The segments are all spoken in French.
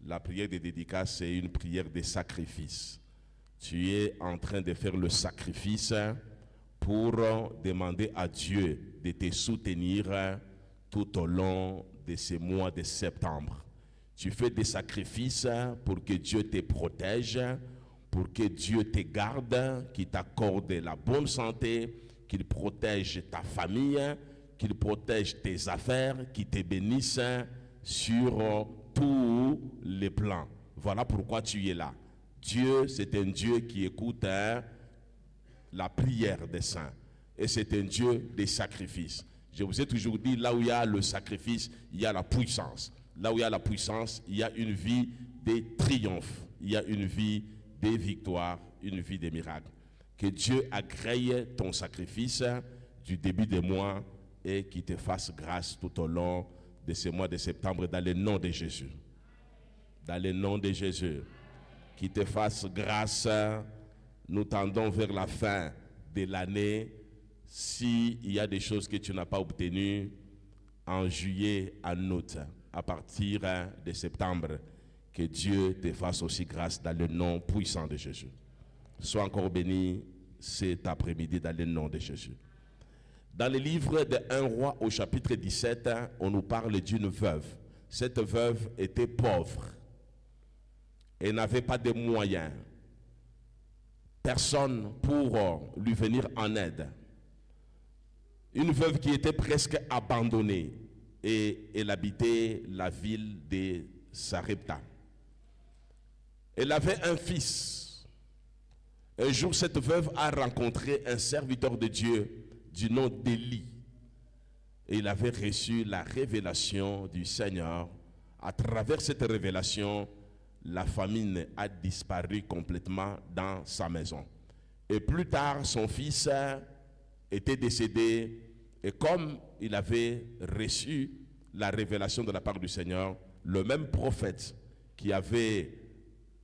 La prière de dédicace, c'est une prière de sacrifice. Tu es en train de faire le sacrifice pour demander à Dieu de te soutenir tout au long de ces mois de septembre. Tu fais des sacrifices pour que Dieu te protège, pour que Dieu te garde, qu'il t'accorde la bonne santé, qu'il protège ta famille, qu'il protège tes affaires, qu'il te bénisse sur tous les plans. Voilà pourquoi tu es là. Dieu, c'est un Dieu qui écoute la prière des saints. Et c'est un Dieu des sacrifices. Je vous ai toujours dit, là où il y a le sacrifice, il y a la puissance. Là où il y a la puissance, il y a une vie de triomphe. Il y a une vie de victoire, une vie de miracles. Que Dieu agrée ton sacrifice du début des mois et qu'il te fasse grâce tout au long de ce mois de septembre dans le nom de Jésus. Dans le nom de Jésus. Qu'il te fasse grâce. Nous tendons vers la fin de l'année. S'il y a des choses que tu n'as pas obtenues en juillet, en août, à partir de septembre, que Dieu te fasse aussi grâce dans le nom puissant de Jésus. Sois encore béni cet après-midi dans le nom de Jésus. Dans le livre de 1 roi au chapitre 17, on nous parle d'une veuve. Cette veuve était pauvre et n'avait pas de moyens. Personne pour lui venir en aide. Une veuve qui était presque abandonnée et elle habitait la ville de Sarepta. Elle avait un fils. Un jour, cette veuve a rencontré un serviteur de Dieu du nom d'Élie. Et il avait reçu la révélation du Seigneur. À travers cette révélation, la famine a disparu complètement dans sa maison. Et plus tard, son fils était décédé. Et comme il avait reçu la révélation de la part du Seigneur, le même prophète qui avait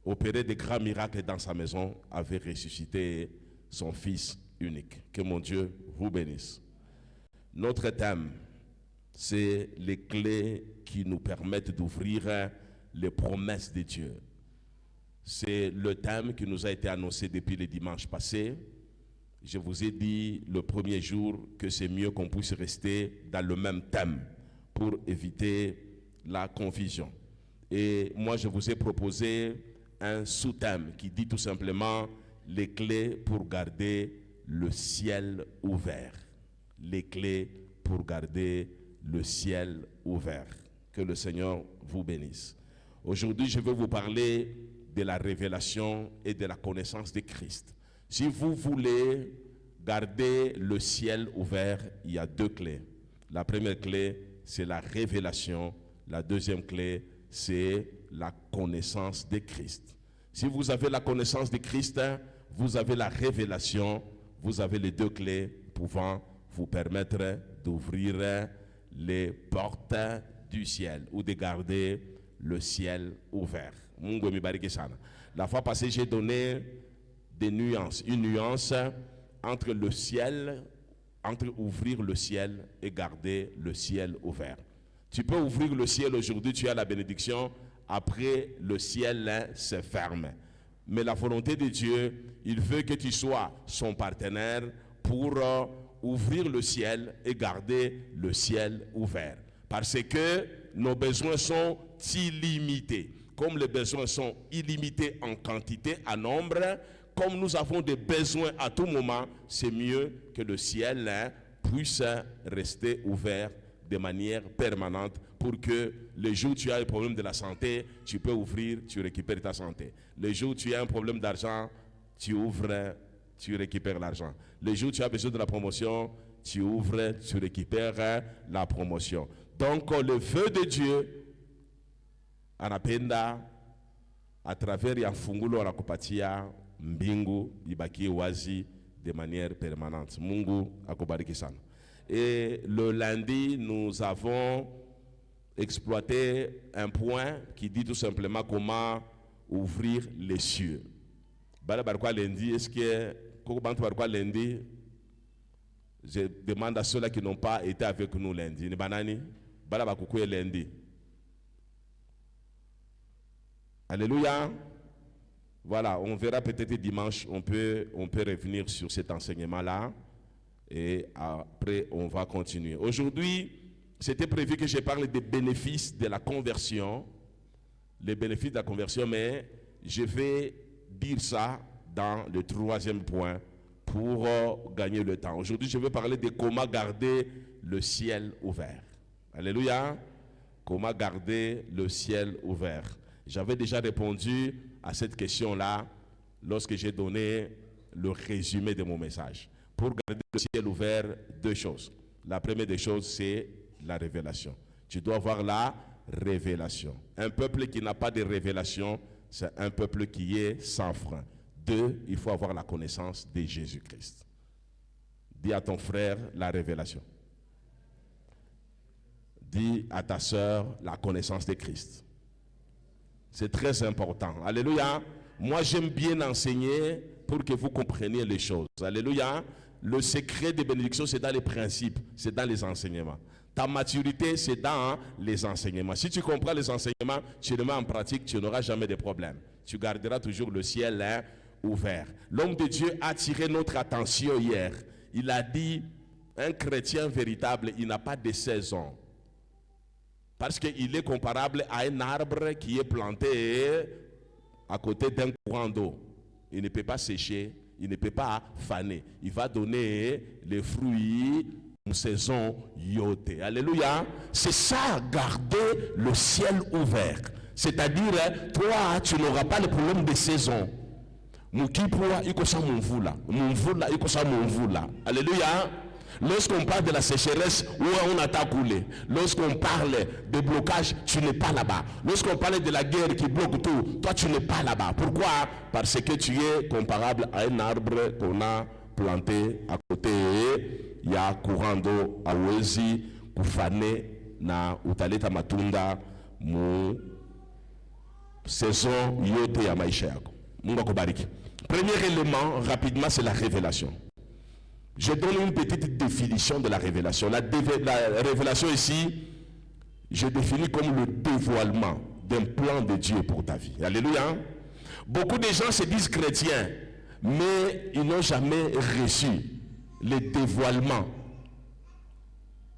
opéré de grands miracles dans sa maison avait ressuscité son fils unique. Que mon Dieu vous bénisse. Notre thème, c'est les clés qui nous permettent d'ouvrir les promesses de Dieu. C'est le thème qui nous a été annoncé depuis le dimanche passé. Je vous ai dit le premier jour que c'est mieux qu'on puisse rester dans le même thème pour éviter la confusion. Et moi, je vous ai proposé un sous-thème qui dit tout simplement les clés pour garder le ciel ouvert. Les clés pour garder le ciel ouvert. Que le Seigneur vous bénisse. Aujourd'hui, je vais vous parler de la révélation et de la connaissance de Christ. Si vous voulez garder le ciel ouvert, il y a deux clés. La première clé, c'est la révélation. La deuxième clé, c'est la connaissance de Christ. Si vous avez la connaissance de Christ, vous avez la révélation, vous avez les deux clés pouvant vous permettre d'ouvrir les portes du ciel ou de garder le ciel ouvert. La fois passée, j'ai donné des nuances, une nuance entre le ciel, entre ouvrir le ciel et garder le ciel ouvert. Tu peux ouvrir le ciel aujourd'hui, tu as la bénédiction, après le ciel se ferme. Mais la volonté de Dieu, il veut que tu sois son partenaire pour ouvrir le ciel et garder le ciel ouvert. Parce que nos besoins sont illimités. Comme les besoins sont illimités en quantité, en nombre, comme nous avons des besoins à tout moment, c'est mieux que le ciel puisse rester ouvert de manière permanente pour que le jour où tu as un problème de la santé, tu peux ouvrir, tu récupères ta santé. Le jour où tu as un problème d'argent, tu ouvres, tu récupères l'argent. Le jour où tu as besoin de la promotion, tu ouvres, tu récupères la promotion. Donc le vœu de Dieu anapenda à travers Yafungulo anakupatia mbingu ibakie wazi de manière permanente. Mungu akubariki sana. Et le lundi, nous avons exploité un point qui dit tout simplement comment ouvrir les cieux. Lundi, est-ce que lundi, je demande à ceux-là qui n'ont pas été avec nous lundi. Lundi. Alléluia. Voilà, on verra peut-être dimanche, on peut revenir sur cet enseignement-là. Et après, on va continuer. Aujourd'hui, c'était prévu que je parle des bénéfices de la conversion. Les bénéfices de la conversion, mais je vais dire ça dans le troisième point pour gagner le temps. Aujourd'hui, je vais parler de comment garder le ciel ouvert. Alléluia. Comment garder le ciel ouvert. J'avais déjà répondu à cette question-là lorsque j'ai donné le résumé de mon message. Pour garder le ciel ouvert, deux choses. La première des choses, c'est la révélation. Tu dois avoir la révélation. Un peuple qui n'a pas de révélation, c'est un peuple qui est sans frein. Deux, il faut avoir la connaissance de Jésus-Christ. Dis à ton frère la révélation. Dis à ta sœur la connaissance de Christ. C'est très important. Alléluia. Moi, j'aime bien enseigner pour que vous compreniez les choses. Alléluia. Le secret des bénédictions, c'est dans les principes, c'est dans les enseignements. Ta maturité, c'est dans les enseignements. Si tu comprends les enseignements, tu les mets en pratique, tu n'auras jamais de problème. Tu garderas toujours le ciel ouvert. L'homme de Dieu a attiré notre attention hier. Il a dit, un chrétien véritable, il n'a pas de saison. Parce qu'il est comparable à un arbre qui est planté à côté d'un courant d'eau. Il ne peut pas sécher, il ne peut pas faner. Il va donner les fruits en saison yotée. Alléluia. C'est ça, garder le ciel ouvert. C'est-à-dire, toi, tu n'auras pas le problème de saison. Alléluia. Lorsqu'on parle de la sécheresse, où on a coulé. Lorsqu'on parle de blocage, tu n'es pas là-bas. Lorsqu'on parle de la guerre qui bloque tout, toi tu n'es pas là-bas. Pourquoi? Parce que tu es comparable à un arbre qu'on a planté à côté. Il y a courant d'eau à Wezi, Koufane, na utaleta matunda, mu saison yote ya maisha yako. Mungu akubariki. Premier élément, rapidement, c'est la révélation. Je donne une petite définition de la révélation. La révélation ici, je définis comme le dévoilement d'un plan de Dieu pour ta vie. Alléluia. Beaucoup de gens se disent chrétiens, mais ils n'ont jamais reçu le dévoilement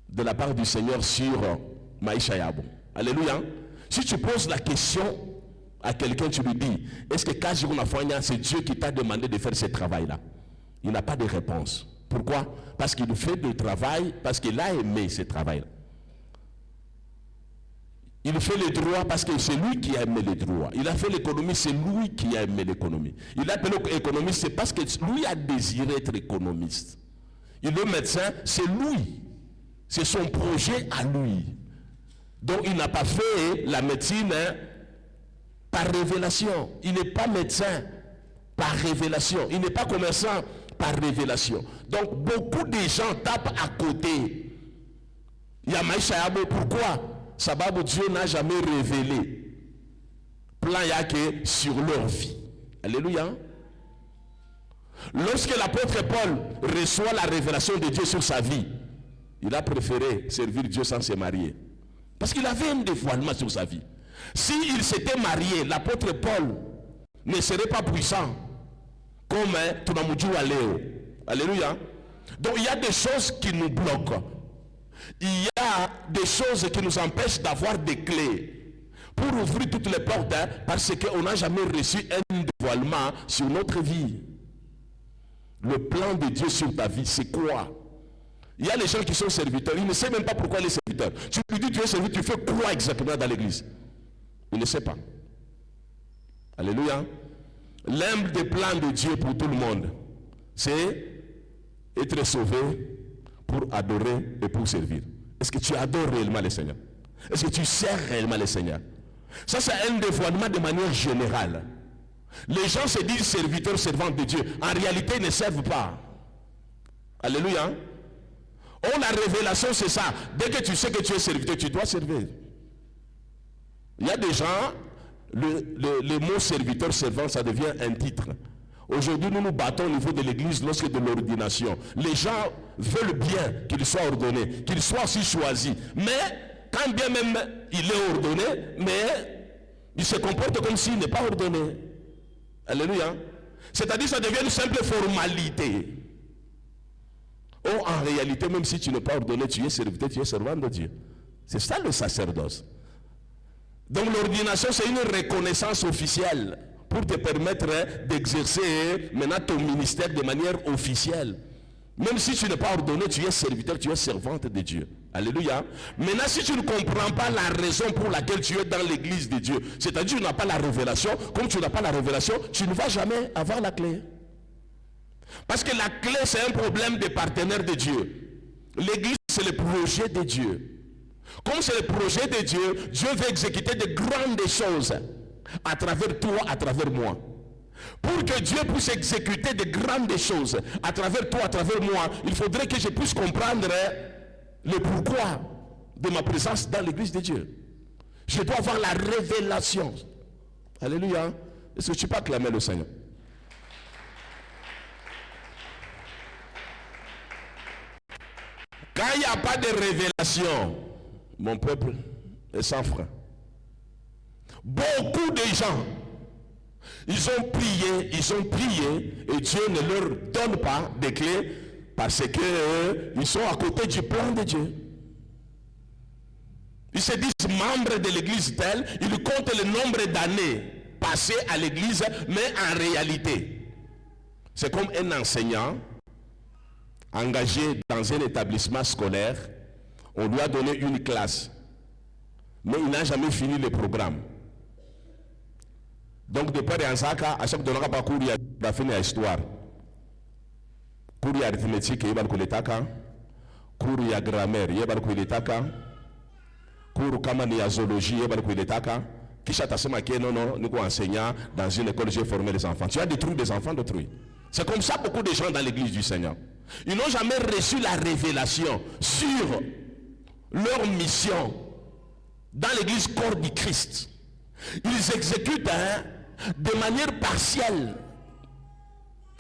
de la part du Seigneur sur Maïcha Yabo. Alléluia. Si tu poses la question à quelqu'un, tu lui dis, est-ce que c'est Dieu qui t'a demandé de faire ce travail-là? Il n'a pas de réponse. Pourquoi? Parce qu'il fait le travail, parce qu'il a aimé ce travail. Il fait le droit parce que c'est lui qui a aimé le droit. Il a fait l'économie, c'est lui qui a aimé l'économie. Il a appelé économiste, c'est parce que lui a désiré être économiste. Il est médecin, c'est lui. C'est son projet à lui. Donc il n'a pas fait la médecine par révélation. Il n'est pas médecin par révélation. Il n'est pas commerçant par révélation. Donc beaucoup de gens tapent à côté. Yamaïcha Yabo, pourquoi? Sababu Dieu n'a jamais révélé plan yake sur leur vie. Alléluia. Lorsque l'apôtre Paul reçoit la révélation de Dieu sur sa vie, il a préféré servir Dieu sans se marier. Parce qu'il avait un dévoilement sur sa vie. S'il s'était marié, l'apôtre Paul ne serait pas puissant comme Tunamuju Aléo. Alléluia. Donc il y a des choses qui nous bloquent. Il y a des choses qui nous empêchent d'avoir des clés pour ouvrir toutes les portes, parce qu'on n'a jamais reçu un dévoilement sur notre vie. Le plan de Dieu sur ta vie, c'est quoi? Il y a les gens qui sont serviteurs, ils ne savent même pas pourquoi ils sont serviteurs. Tu lui dis tu es serviteur, tu fais quoi exactement dans l'église? Il ne sait pas. Alléluia. L'un des plans de Dieu pour tout le monde, c'est être sauvé pour adorer et pour servir. Est-ce que tu adores réellement le Seigneur? Est-ce que tu sers réellement le Seigneur? Ça, c'est un dévoilement de manière générale. Les gens se disent serviteurs, servants de Dieu. En réalité, ils ne servent pas. Alléluia. Oh, la révélation, c'est ça. Dès que tu sais que tu es serviteur, tu dois servir. Il y a des gens, le mot serviteur, servant, ça devient un titre. Aujourd'hui, nous nous battons au niveau de l'église lorsque de l'ordination. Les gens veulent bien qu'il soit ordonné, qu'il soit aussi choisi. Mais, quand bien même il est ordonné, mais Il se comporte comme s'il n'est pas ordonné. Alléluia. C'est-à-dire ça devient une simple formalité. Oh, en réalité, même si tu n'es pas ordonné, tu es serviteur, tu es servant de Dieu. C'est ça le sacerdoce. Donc l'ordination, c'est une reconnaissance officielle pour te permettre d'exercer maintenant ton ministère de manière officielle. Même si tu n'es pas ordonné, tu es serviteur, tu es servante de Dieu. Alléluia. Maintenant, si tu ne comprends pas la raison pour laquelle tu es dans l'église de Dieu, c'est-à-dire que tu n'as pas la révélation, comme tu n'as pas la révélation, tu ne vas jamais avoir la clé. Parce que la clé, c'est un problème des partenaires de Dieu. L'église, c'est le projet de Dieu. Comme c'est le projet de Dieu, Dieu veut exécuter de grandes choses à travers toi, à travers moi. Pour que Dieu puisse exécuter de grandes choses à travers toi, à travers moi, il faudrait que je puisse comprendre le pourquoi de ma présence dans l'église de Dieu. Je dois avoir la révélation. Alléluia. Est-ce que tu peux acclamer le Seigneur? Quand il n'y a pas de révélation, mon peuple est sans frein. Beaucoup de gens, ils ont prié, et Dieu ne leur donne pas de clés parce qu'ils sont à côté du plan de Dieu. Ils se disent membres de l'église telle, ils comptent le nombre d'années passées à l'église, mais en réalité, c'est comme un enseignant engagé dans un établissement scolaire. On lui a donné une classe, mais il n'a jamais fini le programme. Donc, de père et Zaka, à chaque fois que cours, il y a fini l'histoire. Cours, il y a arithmétique, il y a cours, il y a grammaire, il y a cours, il y a zoologie, il y a Kisha Tassema qui est non, nous enseignant dans une école, j'ai formé les enfants. Tu as détruit des enfants d'autrui. C'est comme ça beaucoup de gens dans l'église du Seigneur. Ils n'ont jamais reçu la révélation sur leur mission dans l'église corps du Christ. Ils exécutent de manière partielle.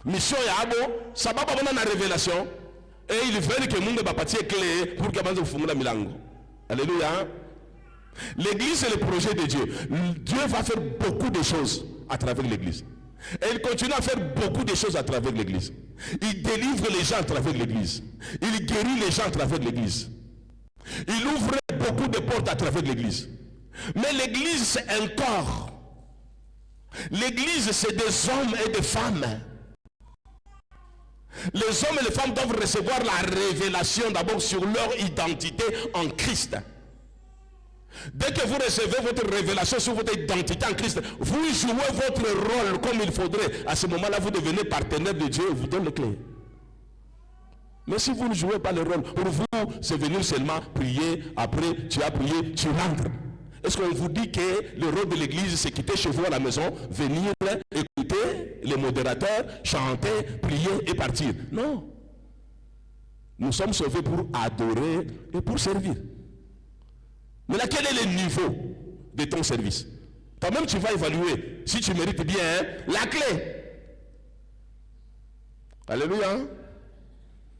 Mission Yabo, ça va pas dans la révélation. Et ils veulent que le monde soit clé pour que le monde soit milango. Alléluia. L'église est le projet de Dieu. Dieu va faire beaucoup de choses à travers l'église. Et il continue à faire beaucoup de choses à travers l'église. Il délivre les gens à travers l'église. Il guérit les gens à travers l'église. Il ouvre beaucoup de portes à travers l'église. Mais l'église, c'est un corps. L'église, c'est des hommes et des femmes. Les hommes et les femmes doivent recevoir la révélation d'abord sur leur identité en Christ. Dès que vous recevez votre révélation sur votre identité en Christ, vous jouez votre rôle comme il faudrait. À ce moment-là, vous devenez partenaire de Dieu et vous donne les clés. Mais si vous ne jouez pas le rôle, pour vous, c'est venir seulement prier, après tu as prié, tu rentres. Est-ce qu'on vous dit que le rôle de l'église, c'est quitter chez vous à la maison, venir, écouter les modérateurs, chanter, prier et partir? Non. Nous sommes sauvés pour adorer et pour servir. Mais là, quel est le niveau de ton service? Toi-même, tu vas évaluer si tu mérites bien la clé. Alléluia.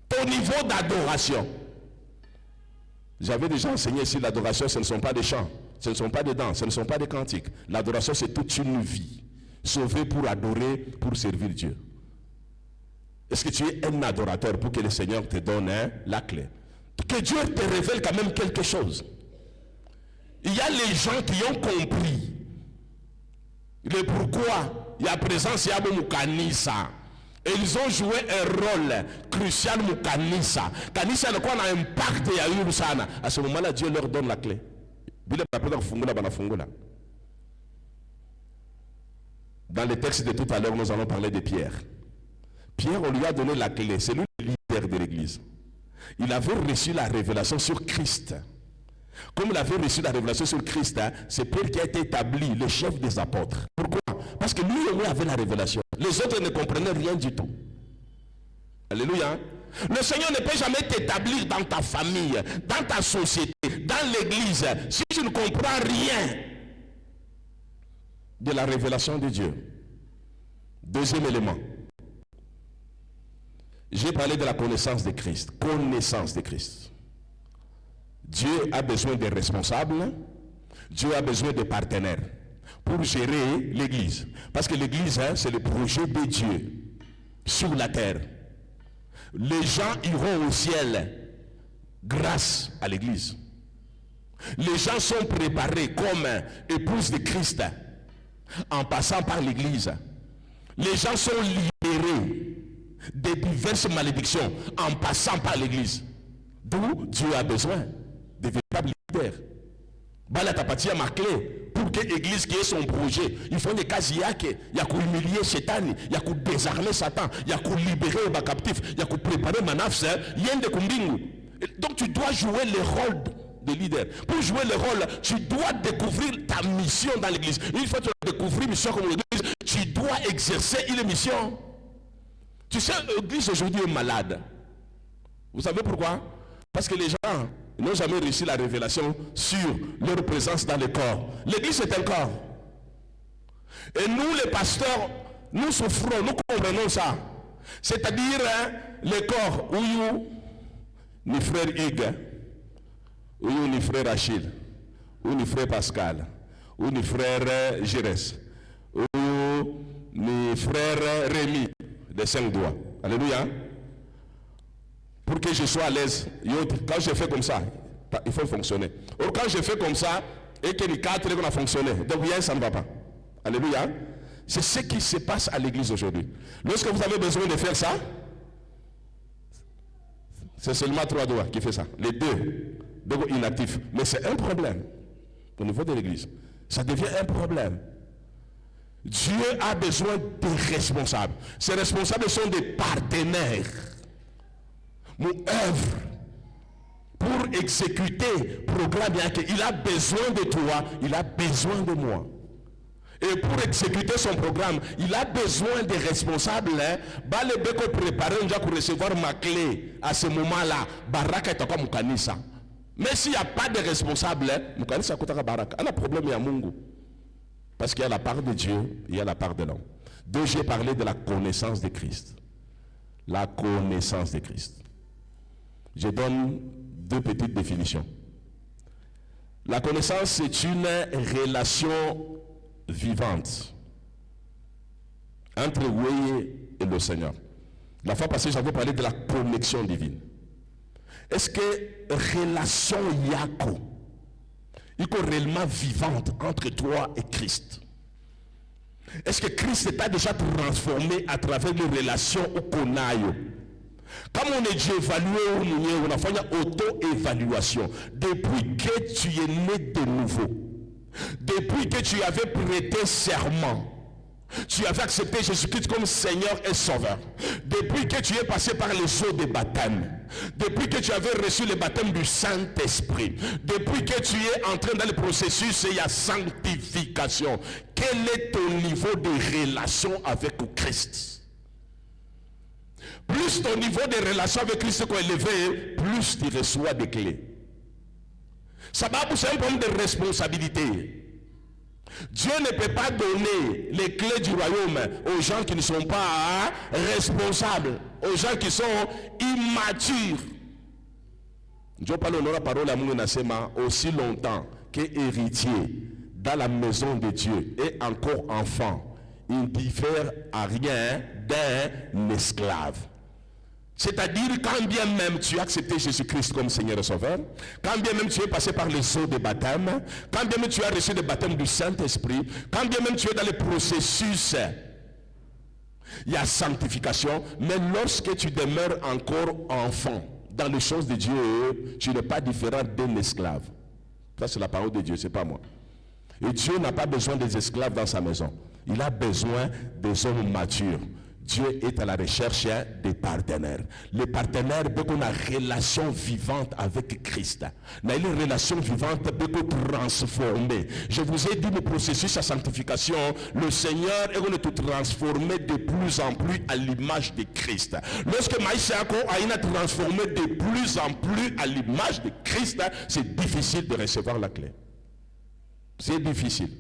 Ton niveau d'adoration. J'avais déjà enseigné ici, l'adoration, ce ne sont pas des chants, ce ne sont pas des danses, ce ne sont pas des cantiques. L'adoration, c'est toute une vie. Sauvée pour adorer, pour servir Dieu. Est-ce que tu es un adorateur pour que le Seigneur te donne la clé? Que Dieu te révèle quand même quelque chose. Il y a les gens qui ont compris le pourquoi il y a présence Yabo Moukanissa. Et ils ont joué un rôle crucial Moukanissa. Kanissa, le quoi a un impact à Yurusana. À ce moment-là, Dieu leur donne la clé. Dans le texte de tout à l'heure, nous allons parler de Pierre. Pierre, on lui a donné la clé. C'est lui le leader de l'église. Il avait reçu la révélation sur Christ. Comme il avait reçu la révélation sur Christ, c'est Pierre qui a été établi le chef des apôtres. Pourquoi? Parce que lui avait la révélation. Les autres ne comprenaient rien du tout. Alléluia. Le Seigneur ne peut jamais t'établir dans ta famille, dans ta société, dans l'église, si tu ne comprends rien de la révélation de Dieu. Deuxième élément. J'ai parlé de la connaissance de Christ. Connaissance de Christ. Dieu a besoin de responsables. Dieu a besoin de partenaires. pour gérer l'église. Parce que l'église, c'est le projet de Dieu sur la terre. Les gens iront au ciel grâce à l'église. Les gens sont préparés comme épouses de Christ en passant par l'église. Les gens sont libérés des diverses malédictions en passant par l'église. D'où Dieu a besoin de véritables leaders. Voilà ta partie à ma clé pour que l'église qui ait son projet, il faut des cas il y a qu'à humilier Satan, il y a qu'à désarmer Satan, il y a qu'à libérer les captifs, il y a qu'à préparer manaf, il y a de kumbingu. Donc tu dois jouer le rôle de leader. Pour jouer le rôle, tu dois découvrir ta mission dans l'église. Une fois que tu as découvert une mission comme l'église, tu dois exercer une mission. Tu sais, l'église aujourd'hui est malade. Vous savez pourquoi? Parce que les gens n'ont jamais réussi la révélation sur leur présence dans le corps. L'église est un corps. Et nous, les pasteurs, nous souffrons, nous comprenons ça. C'est-à-dire, le corps, où ni frère Hugues, où ni frère Achille, où ni frère Pascal, où ni frère Gérès, où ni frère Rémi, des 5 doigts. Alléluia. Pour que je sois à l'aise, quand je fais comme ça, il faut fonctionner. Or, quand je fais comme ça, et que les 4 on a fonctionné, donc rien, ça ne va pas. Alléluia. C'est ce qui se passe à l'église aujourd'hui. Lorsque vous avez besoin de faire ça, c'est seulement 3 doigts qui fait ça. Les 2, donc inactifs. Mais c'est un problème au niveau de l'église. Ça devient un problème. Dieu a besoin de responsables. Ces responsables sont des partenaires. Mon œuvre pour exécuter le programme, il a besoin de toi, il a besoin de moi. Et pour exécuter son programme, il a besoin des responsables. Balebeko préparer pour recevoir ma clé à ce moment-là. Baraka est encore Mukanisa. Mais s'il n'y a pas de responsable, Mukanisa kotaka baraka. Il y a un problème, il y a Mungu. Parce qu'il y a la part de Dieu, il y a la part de l'homme. Donc j'ai parlé de la connaissance de Christ. La connaissance de Christ. Je donne 2 petites définitions. La connaissance, c'est une relation vivante entre vous et le Seigneur. La fois passée, j'avais parlé de la connexion divine. Est-ce que relation yako est réellement vivante entre toi et Christ? Est-ce que Christ t'a déjà transformé à travers les relations au konayo? Comme on est évalué, on a fait une auto-évaluation. Depuis que tu es né de nouveau, depuis que tu avais prêté serment, tu avais accepté Jésus-Christ comme Seigneur et Sauveur, depuis que tu es passé par les eaux de baptême, depuis que tu avais reçu le baptême du Saint-Esprit, depuis que tu es entré dans le processus et il y a sanctification, quel est ton niveau de relation avec Christ? Plus ton niveau de relation avec Christ est élevé, plus tu reçois des clés. Ça va pousser un problème de responsabilité. Dieu ne peut pas donner les clés du royaume aux gens qui ne sont pas responsables, aux gens qui sont immatures. Dieu parle dans la parole à Mounassema aussi longtemps qu'héritier dans la maison de Dieu et encore enfant. Il ne diffère à rien d'un esclave. C'est-à-dire, quand bien même tu as accepté Jésus-Christ comme Seigneur et Sauveur, quand bien même tu es passé par les eaux de baptême, quand bien même tu as reçu le baptême du Saint-Esprit, quand bien même tu es dans le processus, il y a sanctification, mais lorsque tu demeures encore enfant dans les choses de Dieu, tu n'es pas différent d'un esclave. Ça, c'est la parole de Dieu, c'est pas moi. Et Dieu n'a pas besoin des esclaves dans sa maison. Il a besoin des hommes matures. Dieu est à la recherche des partenaires. Les partenaires, qu'on a une relation vivante avec Christ. On a une relation vivante, qu'on transformer. Je vous ai dit le processus de sanctification. Le Seigneur est going to transformer de plus en plus à l'image de Christ. Lorsque Maïssa a été transformé de plus en plus à l'image de Christ, c'est difficile de recevoir la clé. C'est difficile.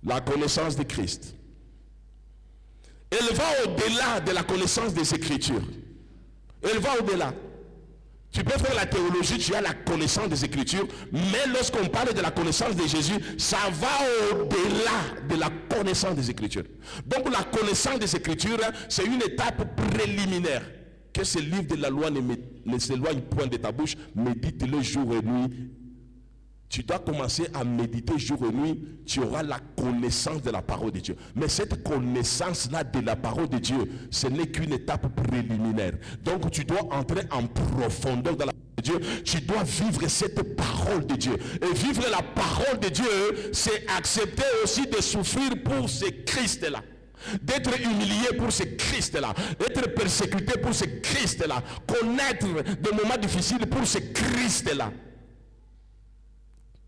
La connaissance de Christ. Elle va au-delà de la connaissance des Écritures. Elle va au-delà. Tu peux faire la théologie, tu as la connaissance des Écritures, mais lorsqu'on parle de la connaissance de Jésus, ça va au-delà de la connaissance des Écritures. Donc la connaissance des Écritures, c'est une étape préliminaire. Que ce livre de la loi ne s'éloigne point de ta bouche, médite-le jour et nuit. Tu dois commencer à méditer jour et nuit, tu auras la connaissance de la parole de Dieu. Mais cette connaissance-là de la parole de Dieu, ce n'est qu'une étape préliminaire. Donc tu dois entrer en profondeur dans la parole de Dieu. Tu dois vivre cette parole de Dieu. Et vivre la parole de Dieu, c'est accepter aussi de souffrir pour ce Christ-là. D'être humilié pour ce Christ-là. D'être persécuté pour ce Christ-là. Connaître des moments difficiles pour ce Christ-là.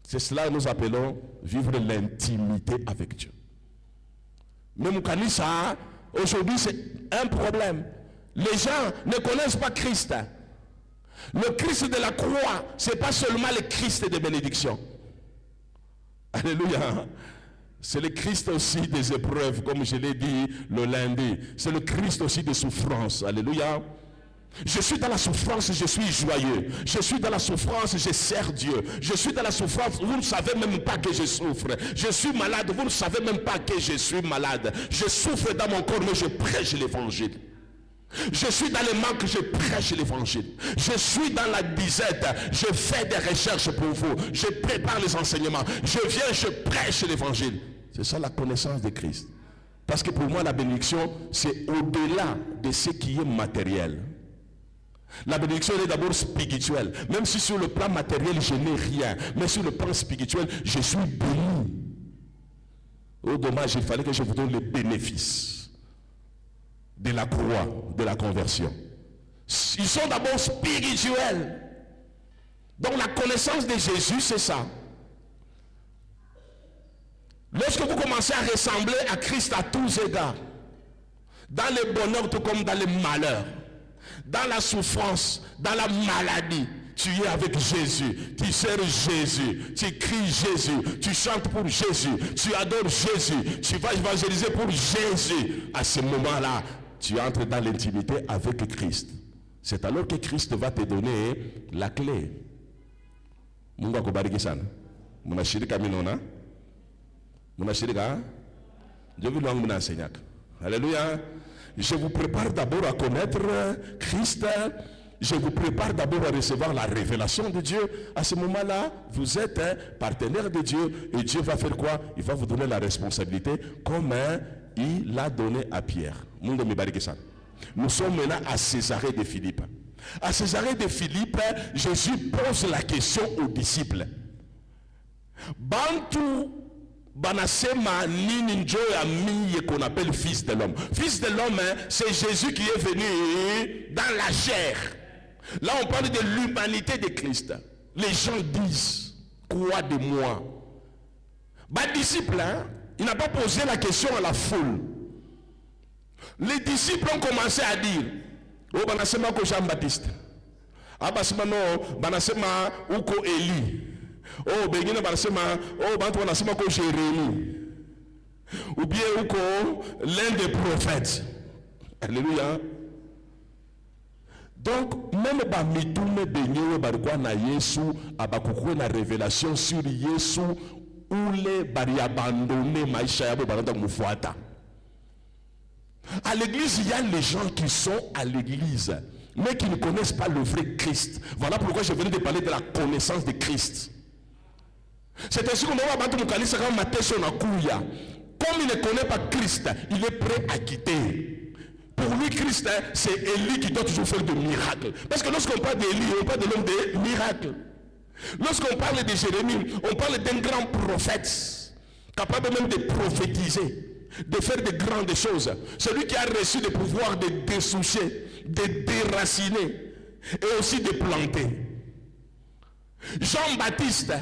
C'est cela que nous appelons vivre l'intimité avec Dieu. Même Kanisa, aujourd'hui c'est un problème. Les gens ne connaissent pas Christ. Le Christ de la croix, ce n'est pas seulement le Christ de bénédiction. Alléluia. C'est le Christ aussi des épreuves, comme je l'ai dit le lundi. C'est le Christ aussi des souffrances. Alléluia. Je suis dans la souffrance, je suis joyeux. Je suis dans la souffrance, je sers Dieu. Je suis dans la souffrance, vous ne savez même pas que je souffre. Je suis malade, vous ne savez même pas que je suis malade. Je souffre dans mon corps, mais je prêche l'évangile. Je suis dans le manque, je prêche l'évangile. Je suis dans la disette, je fais des recherches pour vous. Je prépare les enseignements. Je viens, je prêche l'évangile. C'est ça la connaissance de Christ. Parce que pour moi, la bénédiction, c'est au-delà de ce qui est matériel. La bénédiction est d'abord spirituelle. Même si sur le plan matériel, je n'ai rien. Mais sur le plan spirituel, je suis béni. Oh dommage, il fallait que je vous donne les bénéfices de la croix, de la conversion. Ils sont d'abord spirituels. Donc la connaissance de Jésus, c'est ça. Lorsque vous commencez à ressembler à Christ à tous égards, dans le bonheur tout comme dans le malheur, dans la souffrance, dans la maladie, tu es avec Jésus, tu sers Jésus, tu cries Jésus, tu chantes pour Jésus, tu adores Jésus, tu vas évangéliser pour Jésus. À ce moment-là, tu entres dans l'intimité avec Christ. C'est alors que Christ va te donner la clé. Mungu akubariki sana. Mnashirika minona? Mnashirika? Dieu vous l'envoie enseigner. Alléluia. Je vous prépare d'abord à connaître Christ. Je vous prépare d'abord à recevoir la révélation de Dieu. À ce moment-là, vous êtes un partenaire de Dieu. Et Dieu va faire quoi? Il va vous donner la responsabilité comme il l'a donné à Pierre. Nous sommes maintenant à Césarée de Philippe. À Césarée de Philippe, Jésus pose la question aux disciples. Bantu Banasema nini njo ya miye qu'on appelle fils de l'homme. Fils de l'homme, c'est Jésus qui est venu dans la chair. Là, on parle de l'humanité de Christ. Les gens disent, quoi de moi? Bah, disciple, il n'a pas posé la question à la foule. Les disciples ont commencé à dire, oh, banasema ko Jean-Baptiste. Ah, basema no, banasema uko Élie. Oh, bengine banasema, oh, bantu banasema ko Jérémie. Ou bien uko l'un des prophètes. Alléluia. Donc, même ba mitume benyewe barikwa na Yesu, abakukwe na révélation sur Yesu, ou les bari abandonné maisha yabo baranda mufuata. À l'église, il y a les gens qui sont à l'église, mais qui ne connaissent pas le vrai Christ. Voilà pourquoi je venais de parler de la connaissance de Christ. C'est ainsi qu'on va battre mon calice quand Matthieu son akuya. Comme il ne connaît pas Christ, il est prêt à quitter. Pour lui, Christ, c'est Élie qui doit toujours faire des miracles. Parce que lorsqu'on parle d'Élie, on parle de l'homme des miracles. Lorsqu'on parle de Jérémie, on parle d'un grand prophète, capable même de prophétiser, de faire de grandes choses. Celui qui a reçu le pouvoir de dessoucher, de déraciner et aussi de planter. Jean-Baptiste,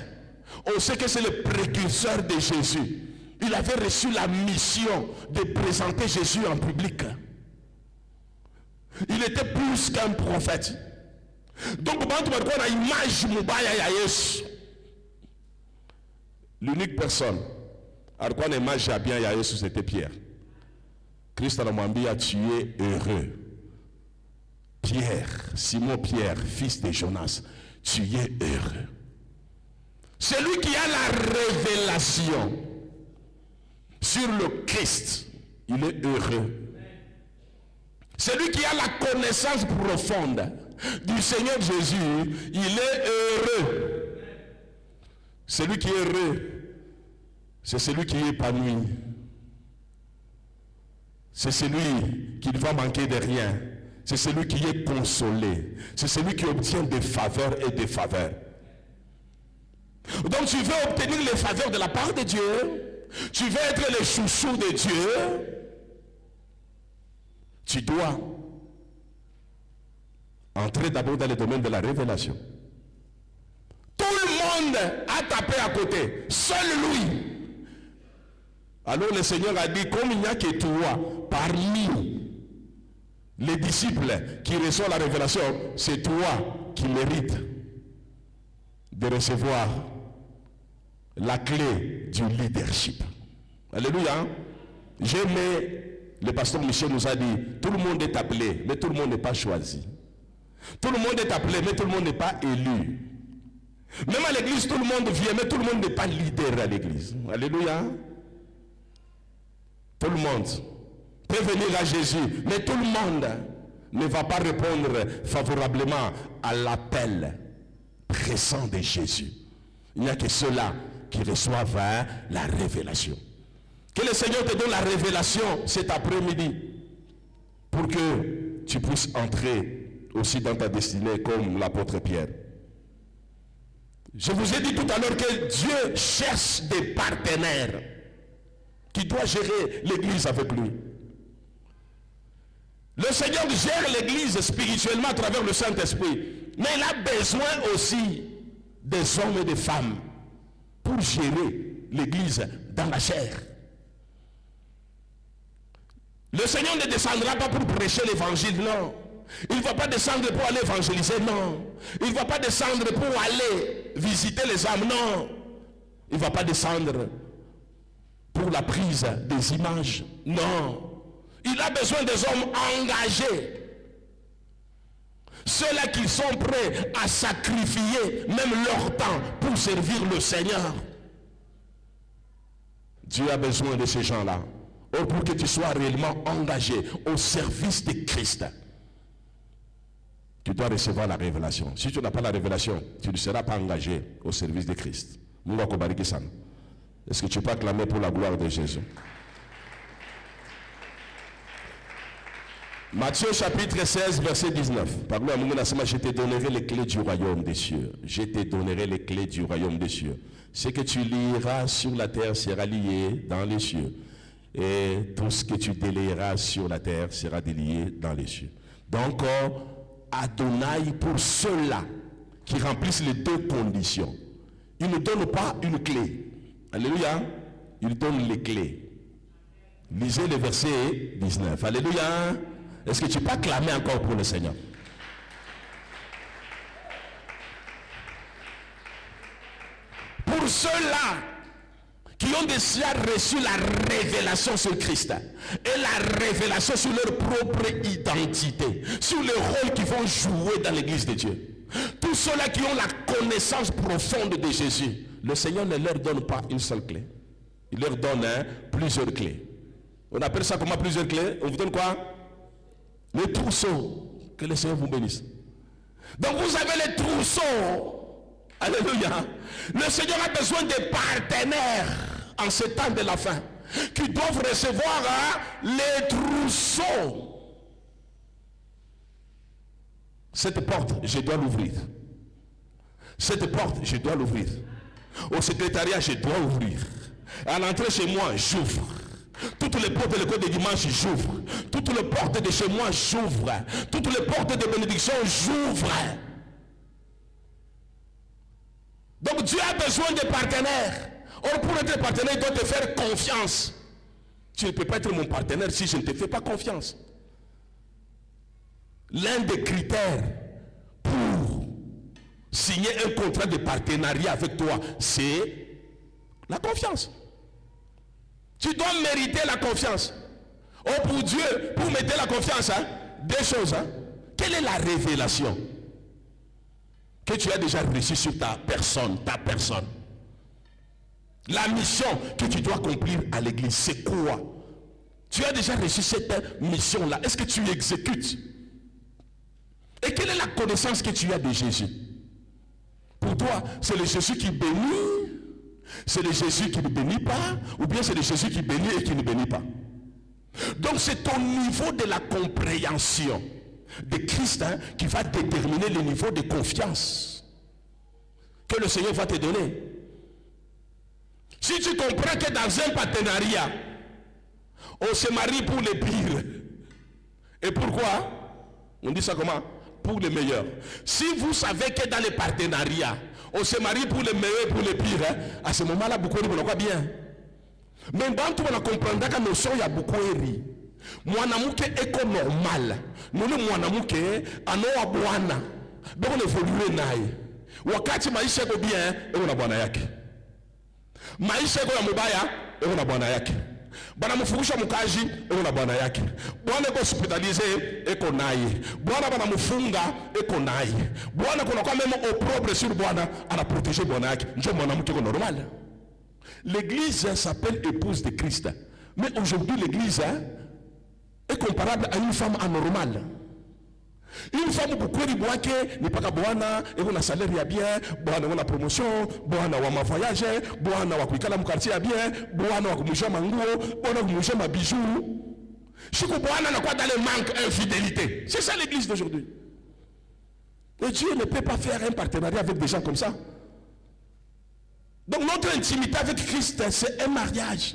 on sait que c'est le précurseur de Jésus. Il avait reçu la mission de présenter Jésus en public. Il était plus qu'un prophète. Donc, l'unique personne à quoi on image bien Yesu, c'était Pierre. Christ a demandé à tu es heureux. Pierre, Simon Pierre, fils de Jonas, tu es heureux. Celui qui a la révélation sur le Christ, il est heureux. Celui qui a la connaissance profonde du Seigneur Jésus, il est heureux. Celui qui est heureux, c'est celui qui est épanoui. C'est celui qui ne va manquer de rien. C'est celui qui est consolé. C'est celui qui obtient des faveurs et des faveurs. Donc tu veux obtenir les faveurs de la part de Dieu. Tu veux être le chouchou de Dieu. Tu dois entrer d'abord dans le domaine de la révélation. Tout le monde a tapé à côté, seul lui. Alors le Seigneur a dit, comme il n'y a que toi, parmi les disciples qui reçoivent la révélation, c'est toi qui mérites de recevoir la clé du leadership. Alléluia. J'aimais. Le pasteur Michel nous a dit, tout le monde est appelé, mais tout le monde n'est pas choisi. Tout le monde est appelé, mais tout le monde n'est pas élu. Même à l'église, tout le monde vient, mais tout le monde n'est pas leader à l'église. Alléluia. Tout le monde peut venir à Jésus, mais tout le monde ne va pas répondre favorablement à l'appel pressant de Jésus. Il n'y a que ceux-là qui reçoivent la révélation. Que le Seigneur te donne la révélation cet après-midi pour que tu puisses entrer aussi dans ta destinée comme l'apôtre Pierre. Je vous ai dit tout à l'heure que Dieu cherche des partenaires qui doivent gérer l'église avec lui. Le Seigneur gère l'église spirituellement à travers le Saint-Esprit, mais il a besoin aussi des hommes et des femmes pour gérer l'église dans la chair. Le Seigneur ne descendra pas pour prêcher l'évangile, non. Il ne va pas descendre pour aller évangéliser, non. Il ne va pas descendre pour aller visiter les âmes, non. Il ne va pas descendre pour la prise des images, non. Il a besoin des hommes engagés. Ceux-là qui sont prêts à sacrifier même leur temps pour servir le Seigneur. Dieu a besoin de ces gens-là. Or, pour que tu sois réellement engagé au service de Christ, tu dois recevoir la révélation. Si tu n'as pas la révélation, tu ne seras pas engagé au service de Christ. Est-ce que tu peux acclamer pour la gloire de Jésus? Matthieu chapitre 16, verset 19. Par gloire, je te donnerai les clés du royaume des cieux. Je te donnerai les clés du royaume des cieux. Ce que tu lieras sur la terre sera lié dans les cieux. Et tout ce que tu délayeras sur la terre sera délié dans les cieux. Donc, Adonai, pour ceux-là qui remplissent les deux conditions, il ne donne pas une clé. Alléluia. Il donne les clés. Lisez le verset 19. Alléluia. Est-ce que tu peux acclamer encore pour le Seigneur? Pour ceux-là qui ont déjà reçu la révélation sur Christ et la révélation sur leur propre identité, sur le rôle qu'ils vont jouer dans l'église de Dieu. Tous ceux-là qui ont la connaissance profonde de Jésus, le Seigneur ne leur donne pas une seule clé. Il leur donne plusieurs clés. On appelle ça comment plusieurs clés? On vous donne quoi? Les trousseaux. Que le Seigneur vous bénisse. Donc vous avez les trousseaux. Alléluia. Le Seigneur a besoin de partenaires en ce temps de la fin qui doivent recevoir les trousseaux. Cette porte, je dois l'ouvrir. Cette porte, je dois l'ouvrir. Au secrétariat, je dois ouvrir. À l'entrée chez moi, j'ouvre. Toutes les portes de l'école de dimanche, j'ouvre. Toutes les portes de chez moi, j'ouvre. Toutes les portes de bénédiction, j'ouvre. Donc Dieu a besoin de partenaires. Or, pour être partenaire, il doit te faire confiance. Tu ne peux pas être mon partenaire si je ne te fais pas confiance. L'un des critères pour signer un contrat de partenariat avec toi, c'est la confiance. Tu dois mériter la confiance. Oh, pour Dieu, pour mériter la confiance, deux choses. Quelle est la révélation que tu as déjà reçue sur ta personne, La mission que tu dois accomplir à l'église, c'est quoi? Tu as déjà reçu cette mission-là. Est-ce que tu exécutes? Et quelle est la connaissance que tu as de Jésus? Pour toi, c'est le Jésus qui bénit, c'est le Jésus qui ne bénit pas, ou bien c'est le Jésus qui bénit et qui ne bénit pas. Donc c'est ton niveau de la compréhension de Christ qui va déterminer le niveau de confiance que le Seigneur va te donner. Si tu comprends que dans un partenariat, on se marie pour les pires. Et pourquoi? On dit ça comment? Pour les meilleurs. Si vous savez que dans les partenariats, on se marie pour les meilleurs et pour les pires, à ce moment-là, beaucoup de gens bien. Mais quand on comprendra que nous sommes, il y a beaucoup de ri. Mwanamouke est normal. Nous le mwanamouke, ano abwana. Donc on évolue naï. Wakati maisha yako bien, eko na bwana yake. Maisha yako ya mubaya, eko na bwana yake. Bwana mfungusha mkaji, eko na bwana yake. Bwana eko hospitalize, eko naye. Bwana bana mfunga, eko naye. Bwana kuna kwa même opprobre sur bwana, ana protéger bwana yake. Njo mwanamke eko normal. L'église s'appelle épouse de Christ. Mais aujourd'hui l'église est comparable à une femme anormale. Une femme beaucoup de bois qui n'est pas boana, et on a salaire bien, boana on a promotion, boana on a voyage, boana on a kuikala mu quartier bien, boana on a kumusha manguo, boana on a kumusha ma bijoux. Si vous boana n'a quoi dans le manque infidélité. C'est ça l'église d'aujourd'hui. Et Dieu ne peut pas faire un partenariat avec des gens comme ça. Donc notre intimité avec Christ, c'est un mariage.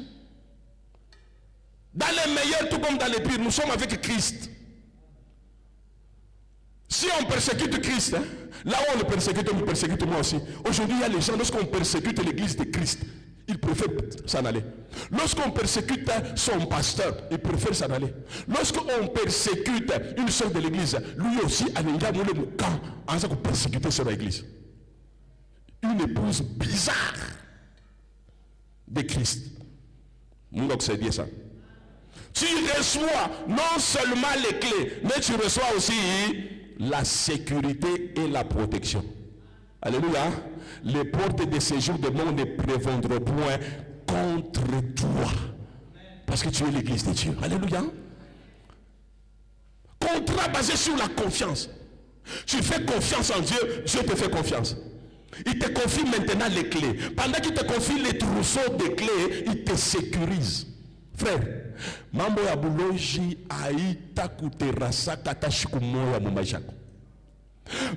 Dans les meilleurs, tout comme dans les pires, nous sommes avec Christ. Si on persécute Christ, là où on le persécute moi aussi. Aujourd'hui, il y a les gens, lorsqu'on persécute l'église de Christ, ils préfèrent s'en aller. Lorsqu'on persécute son pasteur, il préfère s'en aller. Lorsqu'on persécute une sœur de l'église, lui aussi, il y a un camp en train de persécuter sur l'église. Une épouse bizarre de Christ. Nous observons ça. Tu reçois non seulement les clés, mais tu reçois aussi la sécurité et la protection. Alléluia. Les portes de séjour du monde ne prévendront point contre toi. Parce que tu es l'église de Dieu. Alléluia. Contrat basé sur la confiance. Tu fais confiance en Dieu, Dieu te fait confiance. Il te confie maintenant les clés. Pendant qu'il te confie les trousseaux de clés, il te sécurise. Frère, mambo ya buloji aita kuterasa kata shikumoya mumajako.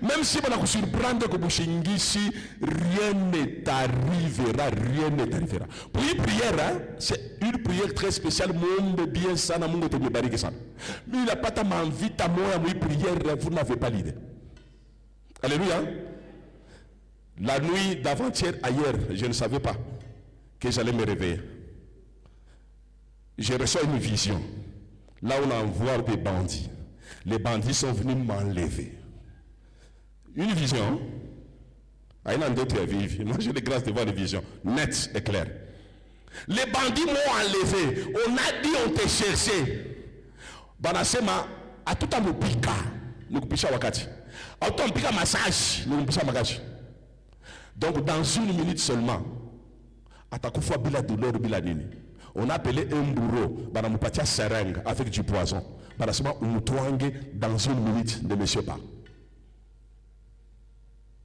Même si on a surprendre que Bouchingisi, rien ne t'arrivera, rien ne t'arrivera. Pour une prière, c'est une prière très spéciale. Monde bien ça, na monde te barike ça. Mais il n'a pas ta envie, ta moya, une prière, vous n'avez pas l'idée. Alléluia. La nuit d'avant-hier, ailleurs, je ne savais pas que j'allais me réveiller. Je reçois une vision. Là, on envoie des bandits. Les bandits sont venus m'enlever. Une vision. Moi, j'ai les grâces de voir une vision nette et claire. Les bandits m'ont enlevé. On a dit on te cherché. Banasema, à tout à nous piquer. Nous piquons wakati. À tout à nous piquer massage. Nous piquons wakati. Donc, dans une minute seulement, à ta fois bila douleur, bila nini. On a appelé un bourreau, banamupatia seringue avec du poison. Banasema, on dans une minute de monsieur pas.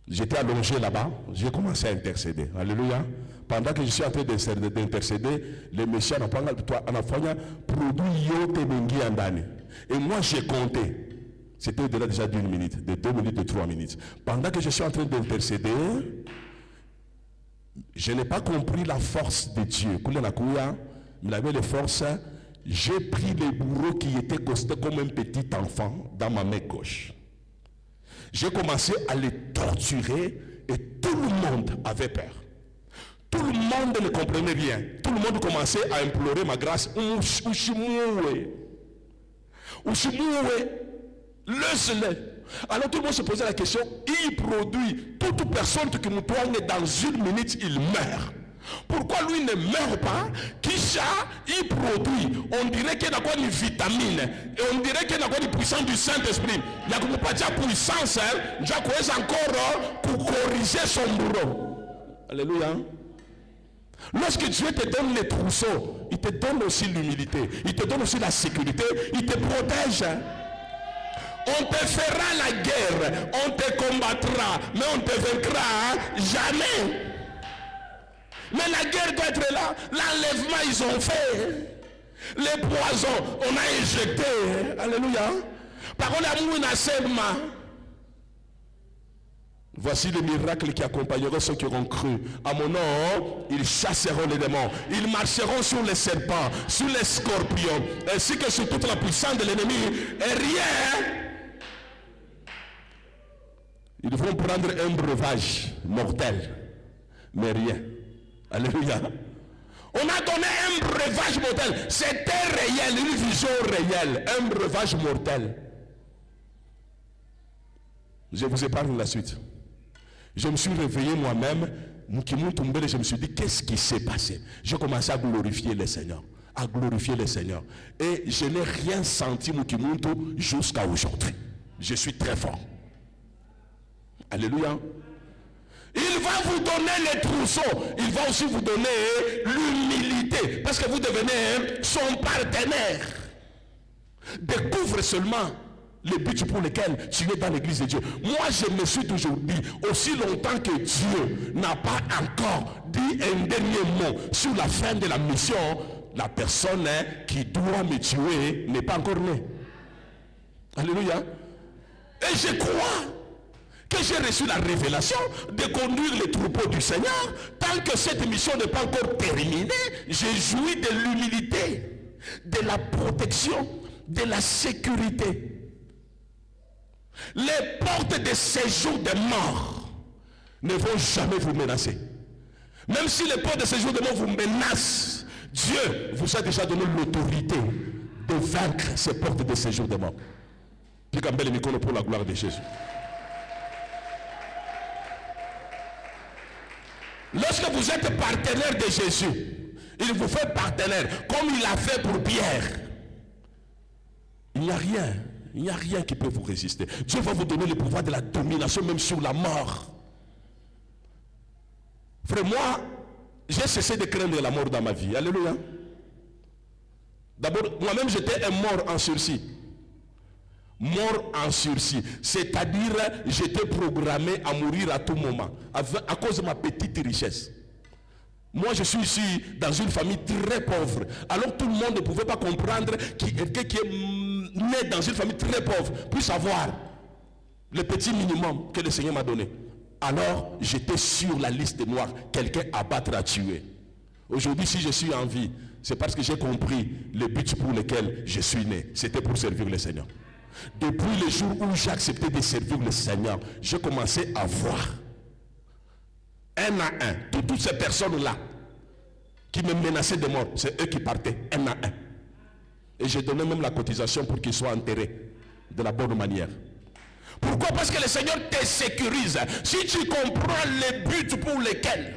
J'étais allongé là-bas, j'ai commencé à intercéder. Alléluia. Pendant que je suis en train d'intercéder, le monsieur a produit yote bengi andani. Et moi j'ai compté. C'était au-delà déjà d'une minute, de 2 minutes, de 3 minutes. Pendant que je suis en train d'intercéder, je n'ai pas compris la force de Dieu. Il avait les forces. J'ai pris le bourreau qui était costé comme un petit enfant dans ma main gauche. J'ai commencé à les torturer et tout le monde avait peur. Tout le monde le comprenait bien. Tout le monde commençait à implorer ma grâce. Alors tout le monde se posait la question, il produit, toute personne qui nous tourne dans une minute, il meurt. Pourquoi lui ne meurt pas? Kisha, il produit. On dirait qu'il y a quoi de vitamine. Et on dirait qu'il y a quoi de puissance du Saint-Esprit. Il y a pas de puissance. Il y a encore pour corriger son bourreau. Alléluia. Lorsque Dieu te donne les trousseaux, il te donne aussi l'humilité. Il te donne aussi la sécurité. Il te protège. On te fera la guerre. On te combattra. Mais on te vaincra jamais. Mais la guerre doit être là. L'enlèvement, ils ont fait. Les poisons, on a injecté. Alléluia. Parole amour nasema. Voici les miracles qui accompagneront ceux qui auront cru. À mon nom, ils chasseront les démons. Ils marcheront sur les serpents, sur les scorpions, ainsi que sur toute la puissance de l'ennemi. Et rien. Ils vont prendre un breuvage mortel. Mais rien. Alléluia. On a donné un breuvage mortel. C'était réel, une vision réelle. Un breuvage mortel. Je vous épargne la suite. Je me suis réveillé moi-même. Je me suis dit, qu'est-ce qui s'est passé? J'ai commencé à glorifier le Seigneur. À glorifier le Seigneur. Et je n'ai rien senti jusqu'à aujourd'hui. Je suis très fort. Alléluia. Il va vous donner les trousseaux. Il va aussi vous donner l'humilité. Parce que vous devenez son partenaire. Découvre seulement les buts pour lesquels tu es dans l'église de Dieu. Moi, je me suis toujours dit, aussi longtemps que Dieu n'a pas encore dit un dernier mot sur la fin de la mission, la personne qui doit me tuer n'est pas encore née. Alléluia. Et je crois que j'ai reçu la révélation de conduire les troupeaux du Seigneur. Tant que cette mission n'est pas encore terminée, j'ai joui de l'humilité, de la protection, de la sécurité. Les portes de séjour des morts ne vont jamais vous menacer. Même si les portes de séjour des morts vous menacent, Dieu vous a déjà donné l'autorité de vaincre ces portes de séjour des morts. Puis quand bel micro pour la gloire de Jésus. Lorsque vous êtes partenaire de Jésus, il vous fait partenaire, comme il a fait pour Pierre. Il n'y a rien qui peut vous résister. Dieu va vous donner le pouvoir de la domination, même sur la mort. Frère, moi, j'ai cessé de craindre la mort dans ma vie. Alléluia. D'abord, moi-même, j'étais un mort en sursis. Mort en sursis, c'est-à-dire j'étais programmé à mourir à tout moment à cause de ma petite richesse. Moi je suis ici dans une famille très pauvre, alors tout le monde ne pouvait pas comprendre quelqu'un qui est né dans une famille très pauvre puisse avoir le petit minimum que le Seigneur m'a donné. Alors j'étais sur la liste noire, quelqu'un à battre, à tuer. Aujourd'hui, si je suis en vie, c'est parce que j'ai compris le but pour lequel je suis né. C'était pour servir le Seigneur. Depuis le jour où j'ai accepté de servir le Seigneur, j'ai commencé à voir un à un toutes ces personnes-là qui me menaçaient de mort. C'est eux qui partaient un à un. Et j'ai donné même la cotisation pour qu'ils soient enterrés de la bonne manière. Pourquoi? Parce que le Seigneur te sécurise. Si tu comprends les buts pour lesquels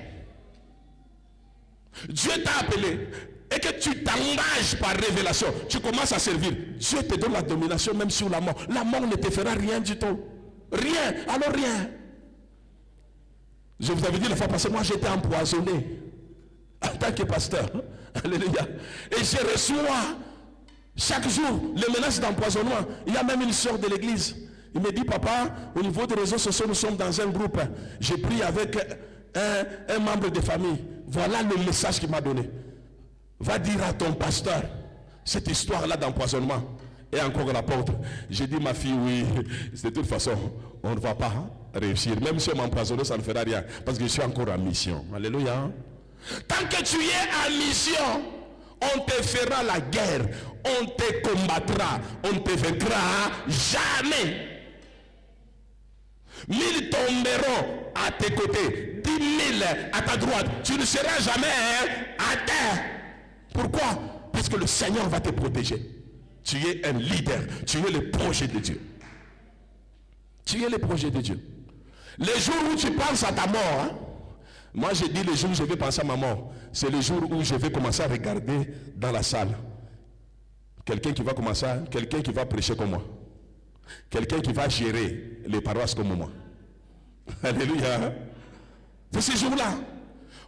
Dieu t'a appelé, et que tu t'engages par révélation, tu commences à servir, Dieu te donne la domination même sur la mort. La mort ne te fera rien du tout. Rien, alors rien. Je vous avais dit la fois passée, moi j'étais empoisonné en tant que pasteur. Alléluia. Et je reçois chaque jour les menaces d'empoisonnement. Il y a même une soeur de l'église. Il me dit, papa, au niveau des réseaux sociaux, nous sommes dans un groupe. J'ai pris avec un membre de famille. Voilà le message qu'il m'a donné. Va dire à ton pasteur cette histoire-là d'empoisonnement. Et encore l'apôtre. J'ai dit, ma fille, oui, de toute façon, on ne va pas réussir. Même si on m'empoisonne, ça ne fera rien. Parce que je suis encore en mission. Alléluia. Tant que tu es en mission, on te fera la guerre. On te combattra. On ne te vaincra jamais. 1000 tomberont à tes côtés. 10 000 à ta droite. Tu ne seras jamais à terre. Pourquoi? Parce que le Seigneur va te protéger. Tu es un leader. Tu es le projet de Dieu. Tu es le projet de Dieu. Les jours où tu penses à ta mort, Moi, je dis le jour où je vais penser à ma mort, c'est le jour où je vais commencer à regarder dans la salle. Quelqu'un qui va commencer, quelqu'un qui va prêcher comme moi. Quelqu'un qui va gérer les paroisses comme moi. Alléluia. C'est ce jour-là.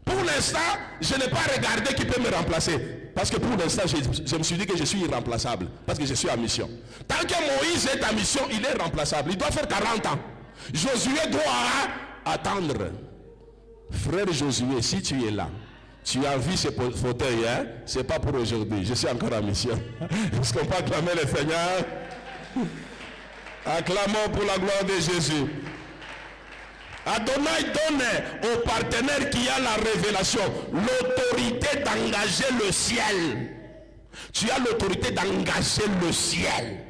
Pour l'instant, je n'ai pas regardé qui peut me remplacer. Parce que pour l'instant, je me suis dit que je suis irremplaçable. Parce que je suis en mission. Tant que Moïse est en mission, il est remplaçable. Il doit faire 40 ans. Josué doit attendre. Frère Josué, si tu es là, tu as vu ce fauteuil, hein? Ce n'est pas pour aujourd'hui. Je suis encore en mission. Est-ce qu'on peut acclamer le Seigneur? Acclamons pour la gloire de Jésus. Adonai donne au partenaire qui a la révélation l'autorité d'engager le ciel. Tu as l'autorité d'engager le ciel.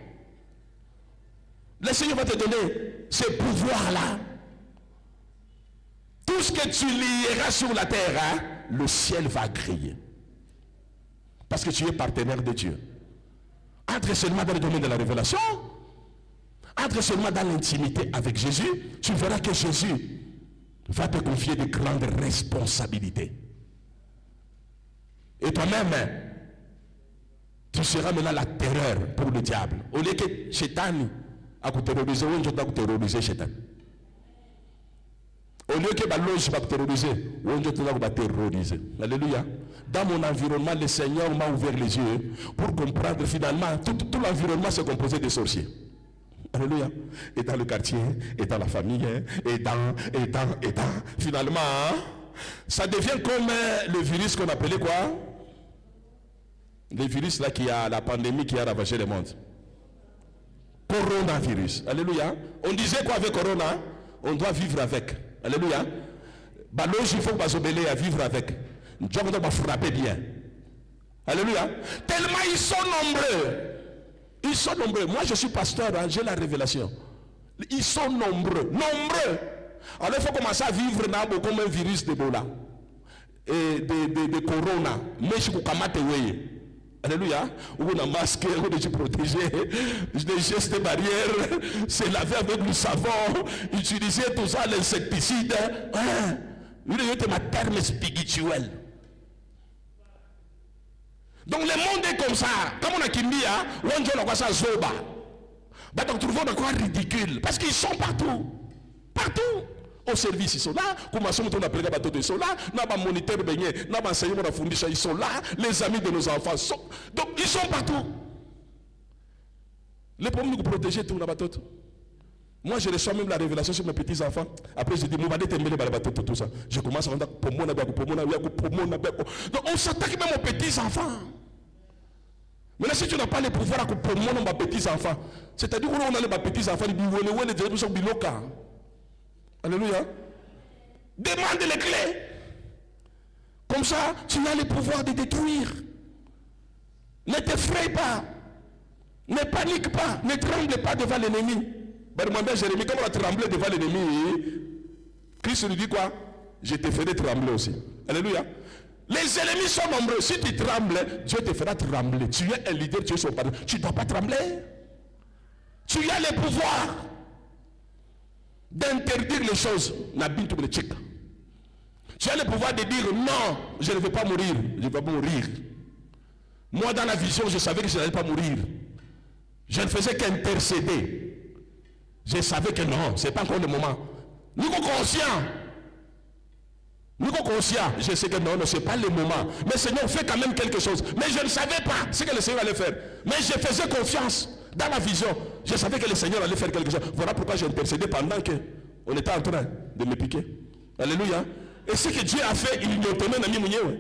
Le Seigneur va te donner ce pouvoir-là. Tout ce que tu lieras sur la terre, hein, le ciel va crier. Parce que tu es partenaire de Dieu. Entre seulement dans le domaine de la révélation. Entre seulement dans l'intimité avec Jésus, tu verras que Jésus va te confier de grandes responsabilités. Et toi-même, tu seras maintenant la terreur pour le diable. Au lieu que Satan a terrorisé, on doit terroriser Satan. Au lieu que Baloge va terroriser, on doit terroriser. Alléluia. Dans mon environnement, le Seigneur m'a ouvert les yeux pour comprendre finalement, tout l'environnement se composait de sorciers. Alléluia. Et dans le quartier, et dans la famille, et dans. Finalement, ça devient comme le virus qu'on appelait quoi? Le virus là qui a la pandémie qui a ravagé le monde. Coronavirus. Alléluia. On disait quoi avec Corona? On doit vivre avec. Alléluia. Baloge, il faut basobéler à vivre avec. Nous doit frapper bien. Alléluia. Tellement ils sont nombreux. Ils sont nombreux. Moi, je suis pasteur, hein, j'ai la révélation. Ils sont nombreux. Nombreux. Alors, il faut commencer à vivre comme un virus d'Ebola. Et de Corona. Mais je suis Alléluia. On a masqué, on est protégé. Des gestes barrières. Se laver avec du savon. Utiliser tout ça, l'insecticide. Il y a un terme spirituel. Donc le monde est comme ça. Comme on a Kimbia, on joue la ça zoba. Bah donc trouvons de quoi ridicule. Parce qu'ils sont partout. Partout. Au service, ils sont là. Comme on a appelé bateau, ils sont là. N'a pas moniteur baigné, n'a pas enseignement de fondation, ils sont là. Les amis de nos enfants sont. Donc ils sont partout. Les problèmes nous protéger tout le bateau. Moi je reçois même la révélation sur mes petits enfants. Après je dis, moi je vais bateau tout ça. Je commence à dire pour moi. Donc on s'attaque même aux petits enfants. Maintenant si tu n'as pas le pouvoir pour moi nos petits enfants, c'est-à-dire qu'on a les petits enfants, ils disent biloka. Alléluia. Demande les clés. Comme ça, tu as le pouvoir de détruire. Ne t'effraie pas. Ne panique pas. Ne tremble pas devant l'ennemi. Demandez à Jérémie, comme on a tremblé devant l'ennemi, Christ lui dit quoi? Je te ferai trembler aussi. Alléluia. Les ennemis sont nombreux. Si tu trembles, Dieu te fera trembler. Tu es un leader, tu es son pardon. Tu ne dois pas trembler. Tu as le pouvoir d'interdire les choses. Tu as le pouvoir de dire non, je ne vais pas mourir. Je ne vais pas mourir. Moi, dans la vision, je savais que je n'allais pas mourir. Je ne faisais qu'intercéder. Je savais que non, ce n'est pas encore le moment. Nous sommes conscients. Nous sommes conscients. Je sais que non, ce n'est pas le moment. Mais Seigneur, fais quand même quelque chose. Mais je ne savais pas ce que le Seigneur allait faire. Mais je faisais confiance dans la vision. Je savais que le Seigneur allait faire quelque chose. Voilà pourquoi j'ai intercédé pendant qu'on était en train de me piquer. Alléluia. Et ce que Dieu a fait, il n'y a pas de mignon.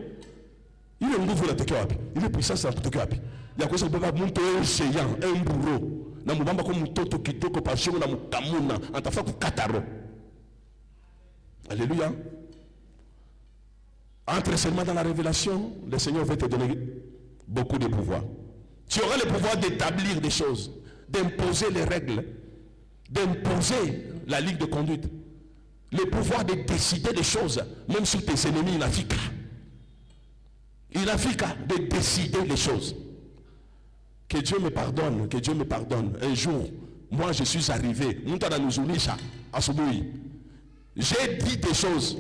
Il est nouveau la teke wapi. Il est puissant sur la teke wapi. Il y a quoi ça peut pas monter un géant, un bourreau. Na mubamba comme toto kitoko passion na mukamuna antafa ku kataro. Alléluia. Entre seulement dans la révélation, le Seigneur va te donner beaucoup de pouvoir. Tu auras le pouvoir d'établir des choses, d'imposer les règles, d'imposer la ligne de conduite, le pouvoir de décider des choses, même sur tes ennemis, il a fait de décider les choses. Que Dieu me pardonne, que Dieu me pardonne. Un jour, moi je suis arrivé, J'ai dit des choses.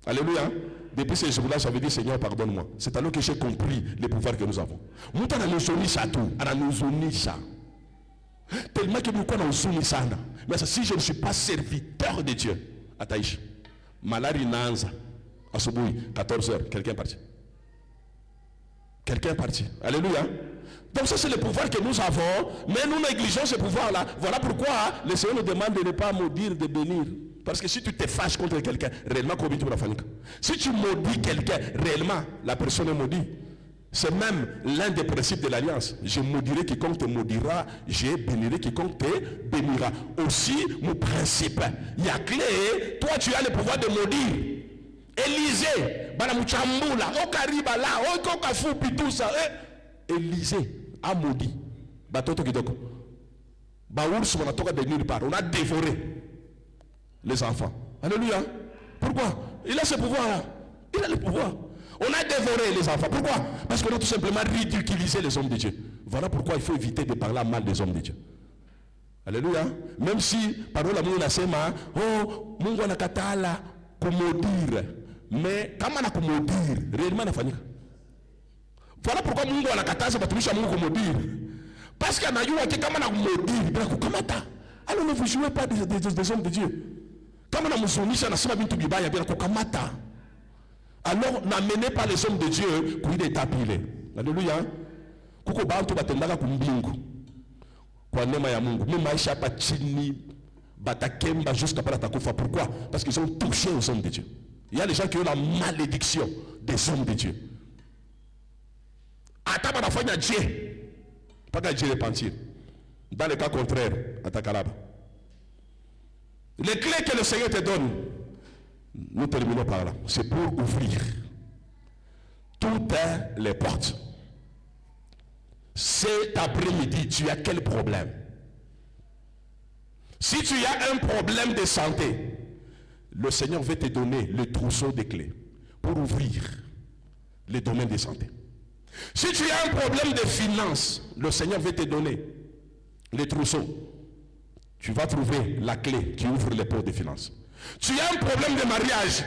Alléluia. Depuis ce jour-là, j'avais dit, Seigneur, pardonne-moi. C'est alors que j'ai compris les pouvoirs que nous avons. Tellement que nous connaissons ça. Mais si je ne suis pas serviteur de Dieu, Ataïch, Malari Nanza, Asubuhi, 14h, quelqu'un est parti. Quelqu'un est parti. Alléluia. Donc ça c'est le pouvoir que nous avons, mais nous négligeons ce pouvoir-là. Voilà pourquoi le Seigneur nous demande de ne pas maudire, de bénir. Parce que si tu te fâches contre quelqu'un, réellement, si tu maudis quelqu'un, réellement, la personne est maudite. C'est même l'un des principes de l'alliance. Je maudirai quiconque te maudira, je bénirai quiconque te bénira. Aussi, mon principe, il y a clé, toi tu as le pouvoir de maudire. Élisée, Banamuchambula, Okariba là, Okafoupi, tout ça. Élisée a maudit. Batoto Kidoko. Baours, on a toqué de nulle part. On a dévoré les enfants. Alléluia. Pourquoi? Il a ce pouvoir-là. Il a le pouvoir. On a dévoré les enfants. Pourquoi? Parce qu'on a tout simplement ridiculisé les hommes de Dieu. Voilà pourquoi il faut éviter de parler mal des hommes de Dieu. Alléluia. Même si, parole à Mungu nasema, oh, Mungu anakatala kumodire. Mais kama na kumodire, réellement nafanyika. Voilà pourquoi Mungu anakataza batumisha Mungu kumodire. Parce qu'il y a qui kama na kumodire, bila kukamata. Alors ne vous jouez pas des hommes de Dieu. Kama na musonisha nasema bintu bibaya bila kukamata. Alors n'amenez pas les hommes de Dieu pour les tapiler. Alléluia. Kuko bantu batendaka kumbingu. Kwa neema ya Mungu. Même maisha hapa chini batakemba jusqu'à pas takufa. Pourquoi? Parce qu'ils ont touché aux hommes de Dieu. Il y a des gens qui ont la malédiction des hommes de Dieu. Ataba na fanya Dieu. Pas qu'à Dieu repentir. Dans le cas contraire, atakalaba. Les clés que le Seigneur te donne, nous terminons par là. C'est pour ouvrir toutes les portes. Cet après-midi, tu as quel problème? Si tu as un problème de santé, le Seigneur veut te donner le trousseau des clés pour ouvrir les domaines de santé. Si tu as un problème de finances, le Seigneur veut te donner le trousseau. Tu vas trouver la clé qui ouvre les portes de finances. Tu as un problème de mariage,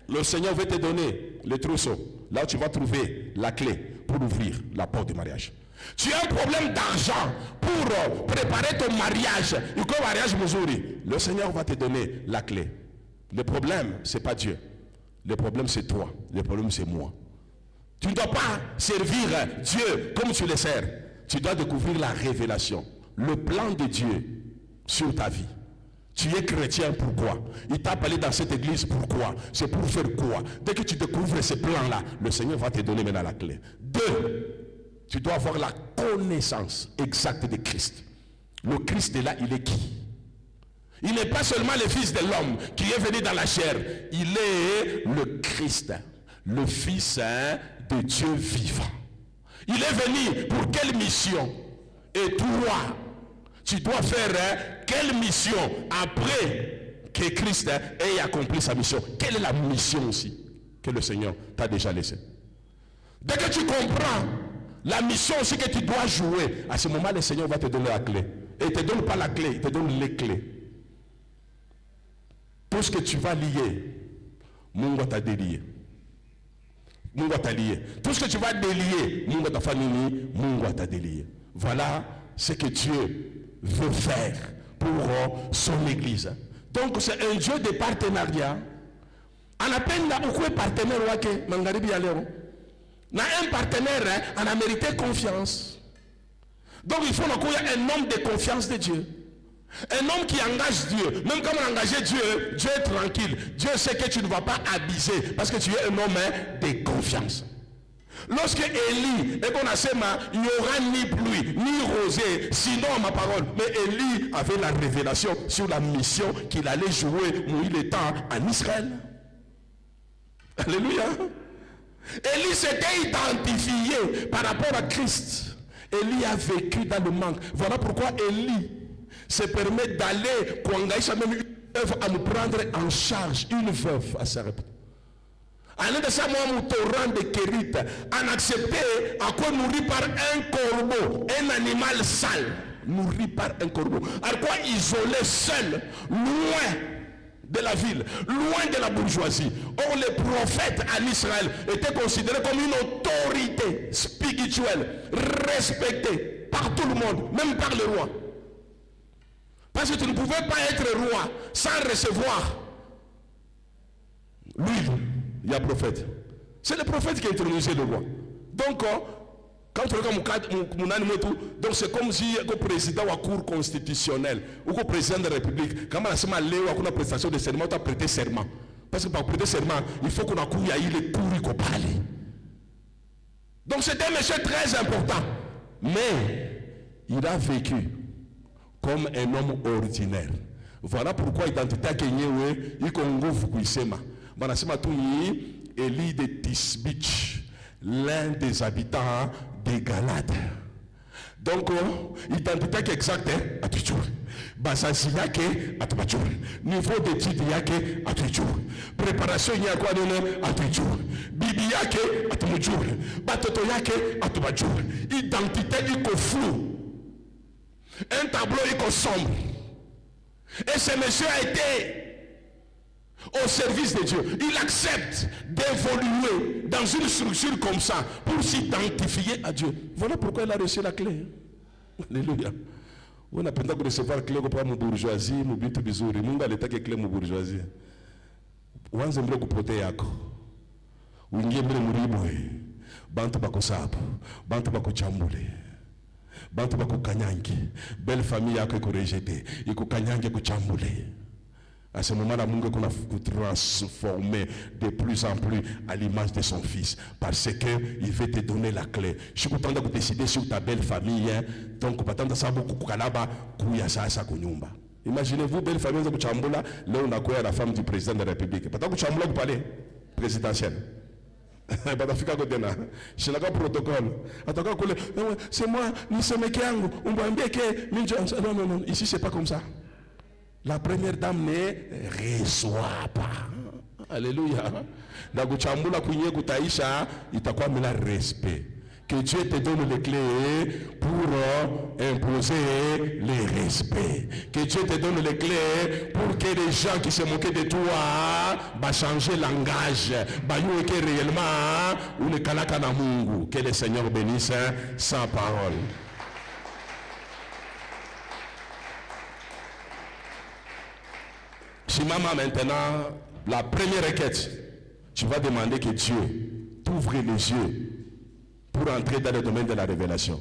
le Seigneur veut te donner le trousseau. Là, tu vas trouver la clé pour ouvrir la porte du mariage. Tu as un problème d'argent pour préparer ton mariage. Le Seigneur va te donner la clé. Le problème, ce n'est pas Dieu. Le problème, c'est toi. Le problème, c'est moi. Tu ne dois pas servir Dieu comme tu le sers. Tu dois découvrir la révélation, le plan de Dieu sur ta vie. Tu es chrétien, pourquoi? Il t'a parlé dans cette église, pourquoi? C'est pour faire quoi? Dès que tu découvres ce plan-là, le Seigneur va te donner maintenant la clé. 2, tu dois avoir la connaissance exacte de Christ. Le Christ est là, il est qui? Il n'est pas seulement le Fils de l'homme qui est venu dans la chair. Il est le Christ, le Fils de Dieu vivant. Il est venu pour quelle mission? Et toi, tu dois faire quelle mission après que Christ ait accompli sa mission? Quelle est la mission aussi que le Seigneur t'a déjà laissée? Dès que tu comprends la mission aussi que tu dois jouer, à ce moment le Seigneur va te donner la clé. Et il ne te donne pas la clé, il te donne les clés. Tout ce que tu vas lier, Mungu t'a délié. Mungu t'a lié. Tout ce que tu vas délier, Mungu t'a famille, Mungu t'a délié. Voilà ce que Dieu veut faire pour son église. Donc c'est un Dieu de partenariat. On appelle là beaucoup de partenaires wake mangaribi alero. Na un partenaire on a mérité confiance. Donc il faut qu'il y ait un homme de confiance de Dieu. Un homme qui engage Dieu. Même quand on engage Dieu, Dieu est tranquille. Dieu sait que tu ne vas pas abuser parce que tu es un homme de confiance. Lorsque Élie, et qu'on a dit, il n'y aura ni pluie, ni rosée, sinon ma parole. Mais Élie avait la révélation sur la mission qu'il allait jouer mourir le temps en Israël. Alléluia. Élie s'était identifié par rapport à Christ. Élie a vécu dans le manque. Voilà pourquoi Élie se permet d'aller, quand il a même une œuvre à nous prendre en charge, une veuve à Sarepta. En de ça, moi, mon torrent de Kérit, en accepté à quoi nourri par un corbeau, un animal sale. nourri par un corbeau. À quoi isolé seul, loin de la ville, loin de la bourgeoisie. Or, les prophètes en Israël étaient considérés comme une autorité spirituelle, respectée par tout le monde, même par le roi. Parce que tu ne pouvais pas être roi sans recevoir l'huile. Il y a prophète. C'est le prophète qui a intronisé le roi. Donc, quand tu regardes mon animal et tout, donc c'est comme si le président de la Cour constitutionnelle ou le président de la République, quand on a une prestation de serment, on a prêté serment. Parce que pour prêter serment, il faut qu'on a couru à il pour y parler. Donc c'était un monsieur très important. Mais il a vécu comme un homme ordinaire. Voilà pourquoi l'identité a gagné, il Congo Fukuisema. Manasema Touni, Élie de Tisbich, l'un des habitants de Galade. Donc, identité exacte, à toujours. Basasi yake, à toujours. Niveau d'étude yake, à toujours. Préparation yake, à toujours. Bibi yake, à toujours. Batoto yake, à toujours. Identité yako flou. Un tableau yako sombre. Et ce monsieur a été au service de Dieu. Il accepte d'évoluer dans une structure comme ça pour s'identifier à Dieu. Voilà pourquoi il a reçu la clé. Alléluia. On a besoin de recevoir la clé pour mon bourgeoisie, mon but bizuri. Munga l'état qui clé mon bourgeoisie. Wanze mbele kupote yako. Uingie mbele muribwe. Bantu bakosabu. Bantu bakuchambule. Bantu bakukanyangi. Belle famille yako iko rejeté. Iko kanyangi kuchambule. À ce moment-là, Mungu qu'on a transformé de plus en plus à l'image de son fils. Parce qu'il veut te donner la clé. Je suis content de décider sur ta belle famille. Hein. Donc, imaginez-vous, belle famille de Kuchambula, là on a quoi la femme du président de la République. Pas Kuchambula, vous parlez présidentiel. C'est moi, ni c'est Mekiango, on va que non, non, ici c'est pas comme ça. La première dame ne reçoit pas. Alléluia. Na kuchambula kwenye kutaisha itakuwa mila respect. Que Dieu te donne les clés pour imposer le respect. Que Dieu te donne les clés pour que les gens qui se moquaient de toi va changer langage. Ba yueke réellement ou ne kalaka na Mungu. Que le Seigneur bénisse sa parole. Si maman maintenant, la première requête, tu vas demander que Dieu t'ouvre les yeux pour entrer dans le domaine de la révélation.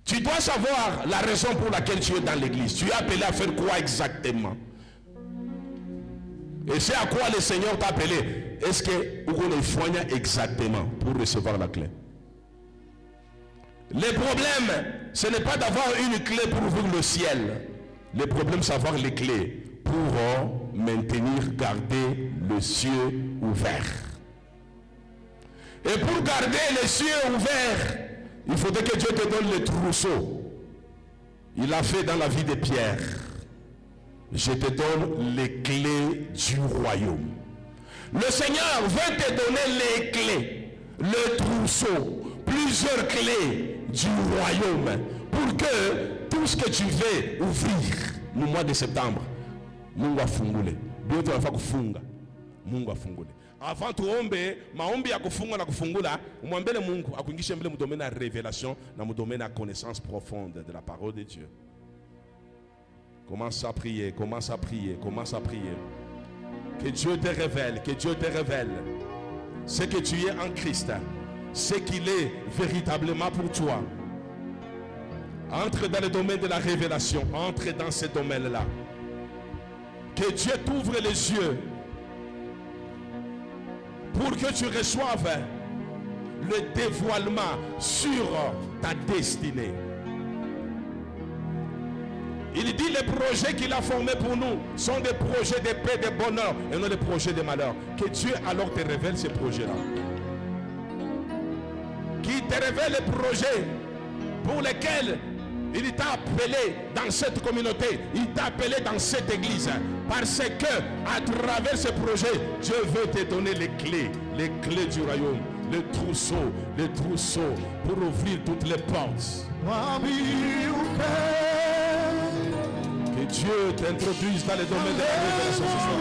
Tu dois savoir la raison pour laquelle tu es dans l'église. Tu es appelé à faire quoi exactement? Et c'est à quoi le Seigneur t'a appelé. Est-ce que vous connaissez exactement pour recevoir la clé? Le problème, ce n'est pas d'avoir une clé pour ouvrir le ciel. Le problème, c'est d'avoir les clés pour maintenir, garder le ciel ouvert. Et pour garder les cieux ouverts, il faudrait que Dieu te donne le trousseau. Il l'a fait dans la vie de Pierre. Je te donne les clés du royaume. Le Seigneur veut te donner les clés, le trousseau, plusieurs clés du royaume, pour que tout ce que tu veux ouvrir le mois de septembre, Mungu afungule. Bientôt on va kufunga. Mungu afungule. Avant tuombe, maombi ya kufunga na kufungula, umwambele Mungu akuingishe mbele mu domaine ya révélation, na mu domaine ya connaissance profonde de la parole de Dieu. Commence à prier, commence à prier, commence à prier. Que Dieu te révèle, que Dieu te révèle ce que tu es en Christ, ce qu'il est véritablement pour toi. Entre dans le domaine de la révélation, entre dans ce domaine-là. Que Dieu t'ouvre les yeux pour que tu reçoives le dévoilement sur ta destinée. Il dit les projets qu'il a formés pour nous sont des projets de paix, de bonheur et non des projets de malheur. Que Dieu alors te révèle ces projets-là. Qu'il te révèle les projets pour lesquels il t'a appelé dans cette communauté, il t'a appelé dans cette église. Parce que à travers ce projet, Dieu veut te donner les clés du royaume. le trousseau pour ouvrir toutes les portes. Que Dieu t'introduise dans les domaines de la révélation ce soir.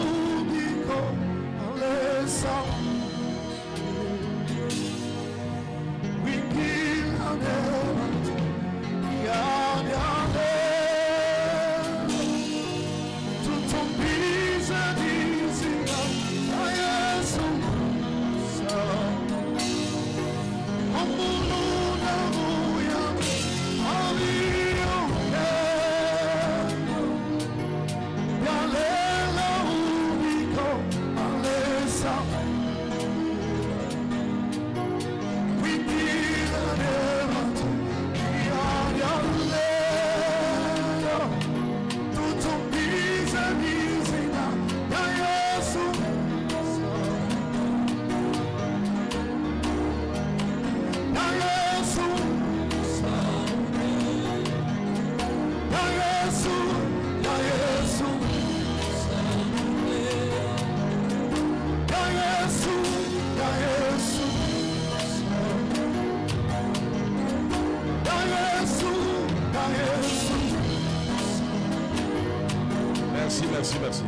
Merci.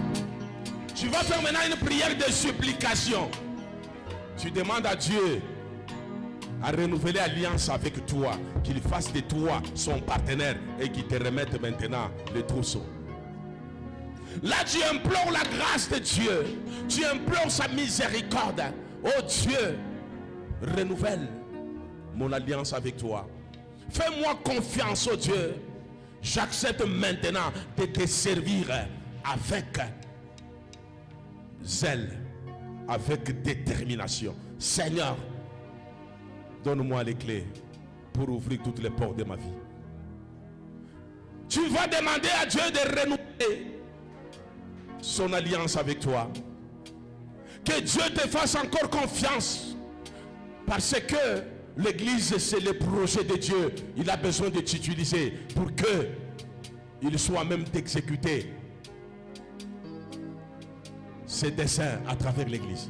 Tu vas faire maintenant une prière de supplication. Tu demandes à Dieu à renouveler l'alliance avec toi, qu'il fasse de toi son partenaire et qu'il te remette maintenant le trousseau. Là, tu implores la grâce de Dieu. Tu implores sa miséricorde. Oh Dieu, renouvelle mon alliance avec toi. Fais-moi confiance, oh Dieu. J'accepte maintenant de te servir avec zèle, avec détermination. Seigneur, donne-moi les clés pour ouvrir toutes les portes de ma vie. Tu vas demander à Dieu de renouveler son alliance avec toi. Que Dieu te fasse encore confiance, parce que l'église, c'est le projet de Dieu. Il a besoin de t'utiliser pour que il soit même d'exécuter ses desseins à travers l'église.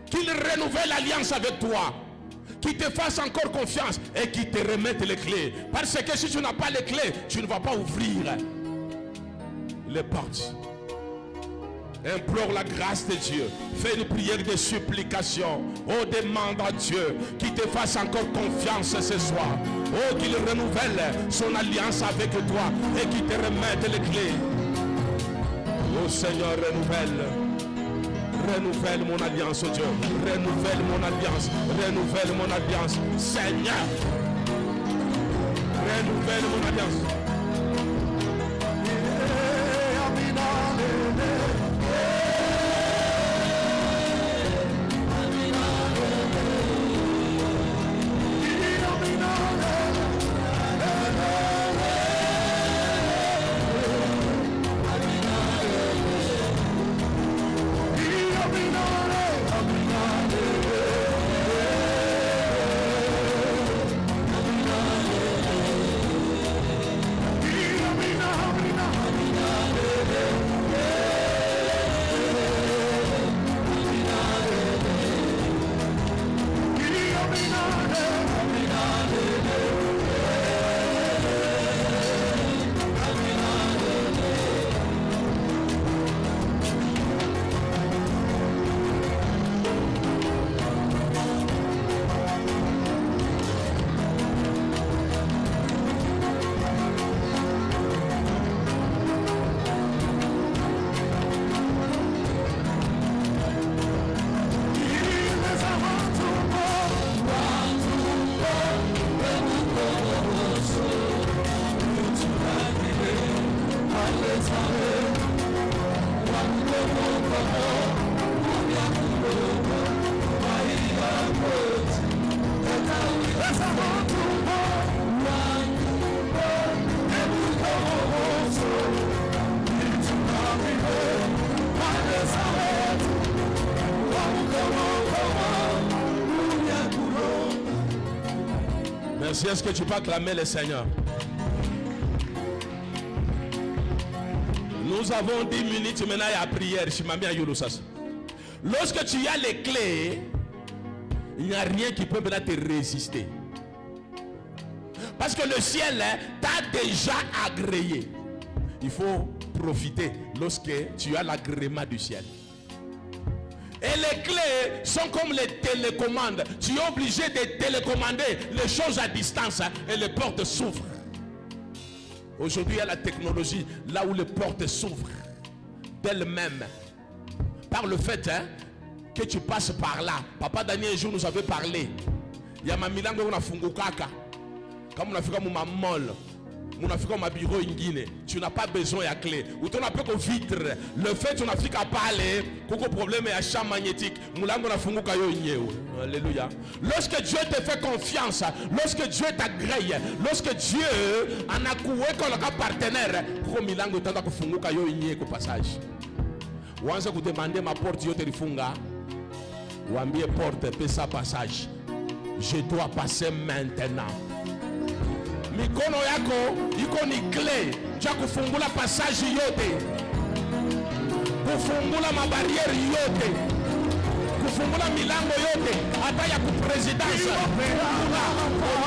Qu'il renouvelle l'alliance avec toi, qu'il te fasse encore confiance et qu'il te remette les clés. Parce que si tu n'as pas les clés, tu ne vas pas ouvrir les portes. Implore la grâce de Dieu. Fais une prière de supplication. Oh, demande à Dieu qu'il te fasse encore confiance ce soir. Oh, qu'il renouvelle son alliance avec toi et qu'il te remette les clés. Oh Seigneur, renouvelle mon alliance, oh Dieu. Renouvelle mon alliance. Renouvelle mon alliance. Seigneur, renouvelle mon alliance. Merci, est-ce que tu peux acclamer le Seigneur? Nous avons 10 minutes maintenant à prière. Lorsque tu as les clés, il n'y a rien qui peut maintenant te résister. Parce que le ciel t'a déjà agréé. Il faut profiter lorsque tu as l'agrément du ciel. Et les clés sont comme les télécommandes. Tu es obligé de télécommander les choses à distance et les portes s'ouvrent. Aujourd'hui, il y a la technologie là où les portes s'ouvrent d'elles-mêmes. Par le fait que tu passes par là. Papa Daniel un jour nous avait parlé. Il y a ma milango on a fungukaka. Comme on a fait comme ma molle. On a fait comme ma bureau ingine. Tu n'as pas besoin de clé. Ou tu n'as pas que vitre. Le fait que tu n'as fait qu'à parler, qu'aucun problème est à champ magnétique. Alléluia. Lorsque Dieu te fait confiance, lorsque Dieu t'agrée, lorsque Dieu en a coué comme partenaire, pour milango tanda que funguka yo inye ko passage. Wanza ku demander ma porte yo te rifunga. Wambie porte pesa passage. Je dois passer maintenant. Mikono yako iko ni clé cha kufungula passage yote, kufungula mabariere yote, kufungula milango yote, hata ya kupresidence yote.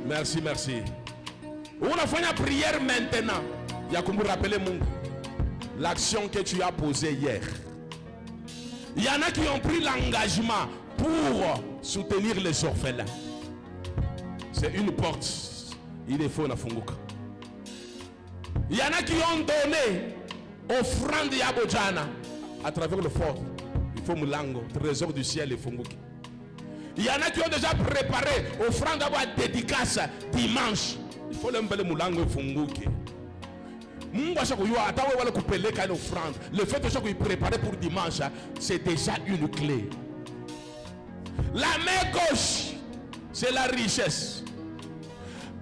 Merci, merci. On a fait une prière maintenant. Il y a comme vous rappeler l'action que tu as posée hier. Il y en a qui ont pris l'engagement pour soutenir les orphelins. C'est une porte. Il est faux na funguka. Il y en a qui ont donné offrande Yabojana à travers le fort. Il faut mulango, trésor du ciel et funguki. Il y en a qui ont déjà préparé offrande à dédicace dimanche. Il faut l'embellir mulango et funguki. Le fait que je préparé pour dimanche, c'est déjà une clé. La main gauche, c'est la richesse.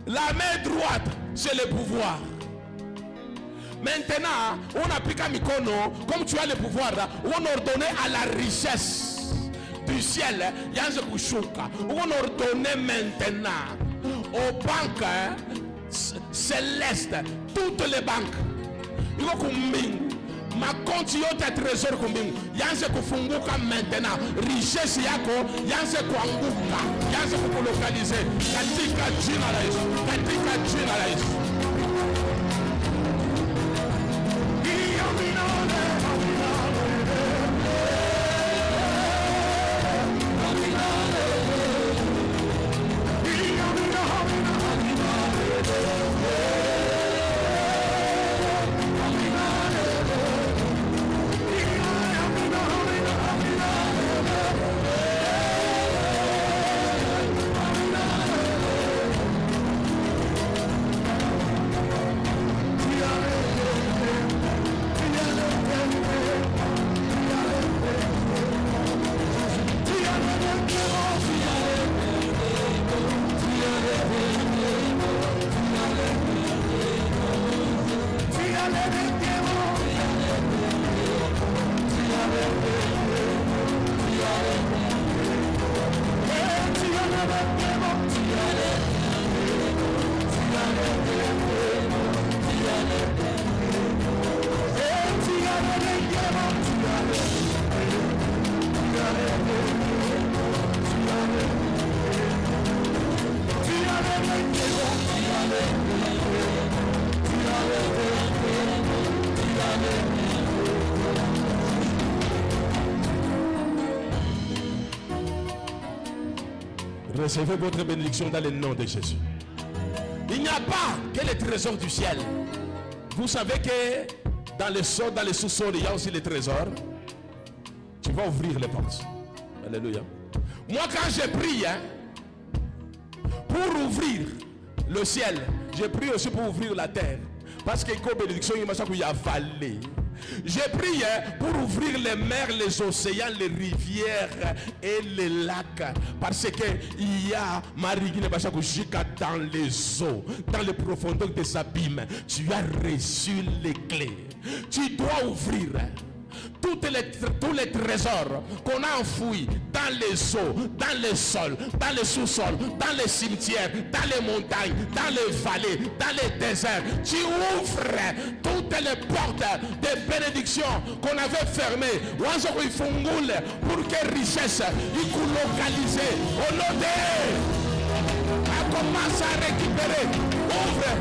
La main droite, c'est le pouvoir. Maintenant, on applique à Mikono, comme tu as le pouvoir, on ordonne à la richesse du ciel, on ordonne maintenant aux banques célestes, toutes les banques. Ma compte yote trésor kumbingu yanze kufunguka maintenant. Richesse yako yanze kuanguka, yanze kukulokalize katika jina la Yesu, katika jina la Yesu. Recevez votre bénédiction dans le nom de Jésus. Il n'y a pas que les trésors du ciel. Vous savez que dans les sols, dans les sous-sols, il y a aussi les trésors. Tu vas ouvrir les portes. Alléluia. Moi, quand j'ai prié pour ouvrir le ciel, j'ai prié aussi pour ouvrir la terre. Parce que comme bénédiction, il y a vallée. J'ai prié pour ouvrir les mers, les océans, les rivières et les lacs. Parce qu'il y a Marie-Guinée dans les eaux, dans les profondeurs des abîmes. Tu as reçu les clés. Tu dois ouvrir tous les trésors qu'on a enfouis dans les eaux, dans les sols, dans les sous-sols, dans les cimetières, dans les montagnes, dans les vallées, dans les déserts. Tu ouvres toutes les portes de bénédiction qu'on avait fermées. Pour que richesse il peut localiser. Au nom de commence à récupérer. Ouvre.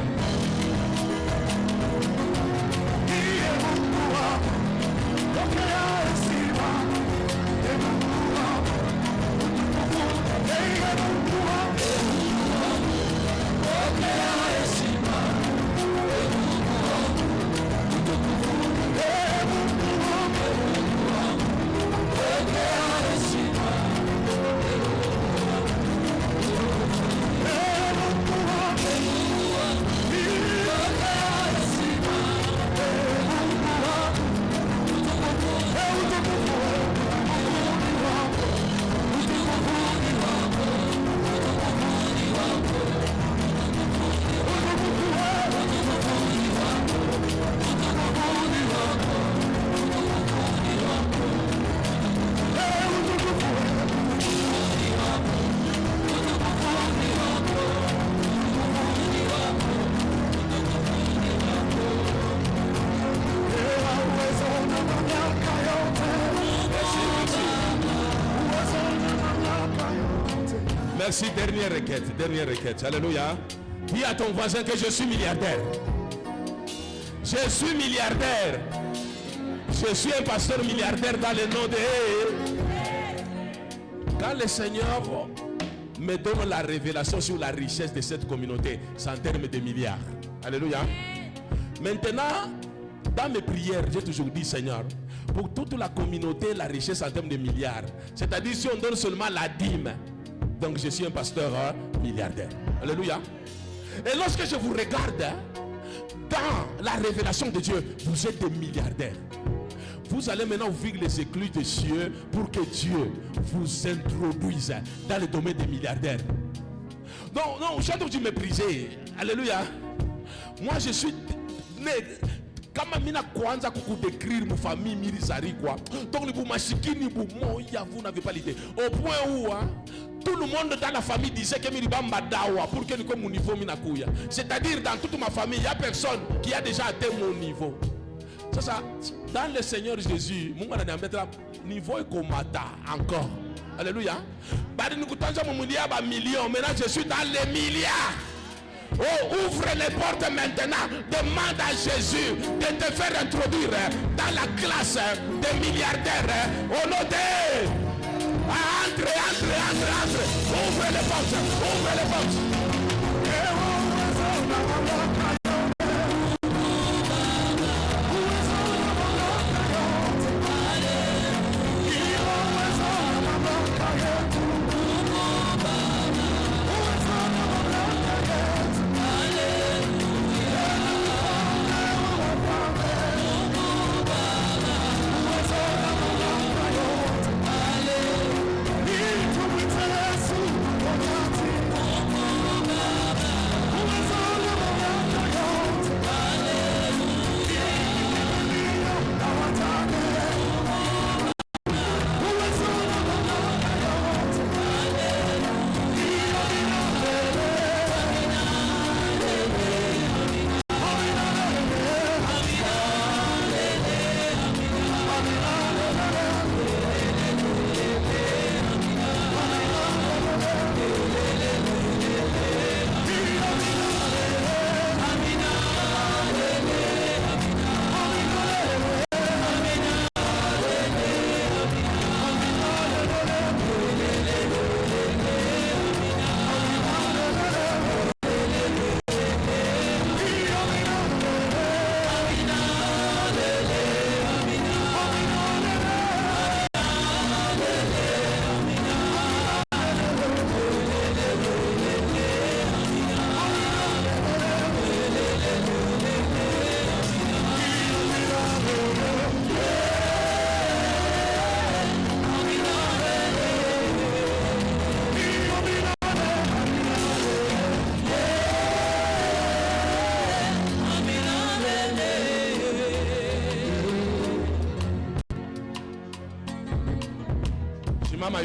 Merci, dernière requête. Alléluia. Dis à ton voisin que je suis milliardaire. Je suis milliardaire. Je suis un pasteur milliardaire dans le nom de... Quand le Seigneur me donne la révélation sur la richesse de cette communauté, c'est en termes de milliards. Alléluia. Maintenant, dans mes prières, j'ai toujours dit, Seigneur, pour toute la communauté, la richesse en termes de milliards. C'est-à-dire si on donne seulement la dîme. Donc je suis un pasteur milliardaire. Alléluia. Et lorsque je vous regarde dans la révélation de Dieu, vous êtes des milliardaires. Vous allez maintenant ouvrir les écluses des cieux pour que Dieu vous introduise dans le domaine des milliardaires. Non, j'ai entendu mépriser. Alléluia. Moi je suis né. Kama mina kwanza kukudécrire ma famille mirizari quoi. Donc vous machikini vous n'avez pas l'idée. Au point où tout le monde dans la famille disait que miribamba dawa pour que nous comme mon niveau minakuya. C'est-à-dire dans toute ma famille, il y a personne qui a déjà atteint mon niveau. Ça dans le Seigneur Jésus, mon niveau est comme encore. Alléluia. Maintenant je suis dans les milliards. Oh, ouvre les portes maintenant. Demande à Jésus de te faire introduire dans la classe des milliardaires. Au nom de... Entre. Ouvre les portes.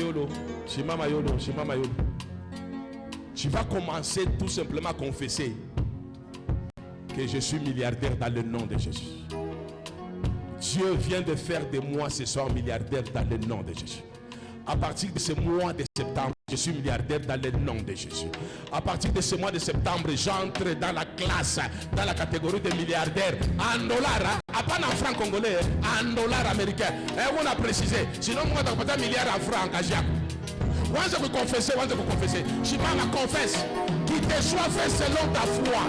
Mayolo, Shima Mayolo, Shima Mayolo. Tu vas commencer tout simplement à confesser que je suis milliardaire dans le nom de Jésus. Dieu vient de faire de moi ce soir milliardaire dans le nom de Jésus. À partir de ce mois de septembre, je suis milliardaire dans le nom de Jésus. À partir de ce mois de septembre, j'entre dans la classe, dans la catégorie des milliardaires en dollars, pas en francs congolais, en dollars américains. Et on a précisé, sinon moi, je ne pas un milliard en francs. Moi, je veux confesser, Je m'en confesse. Qu'il te soit fait selon ta foi.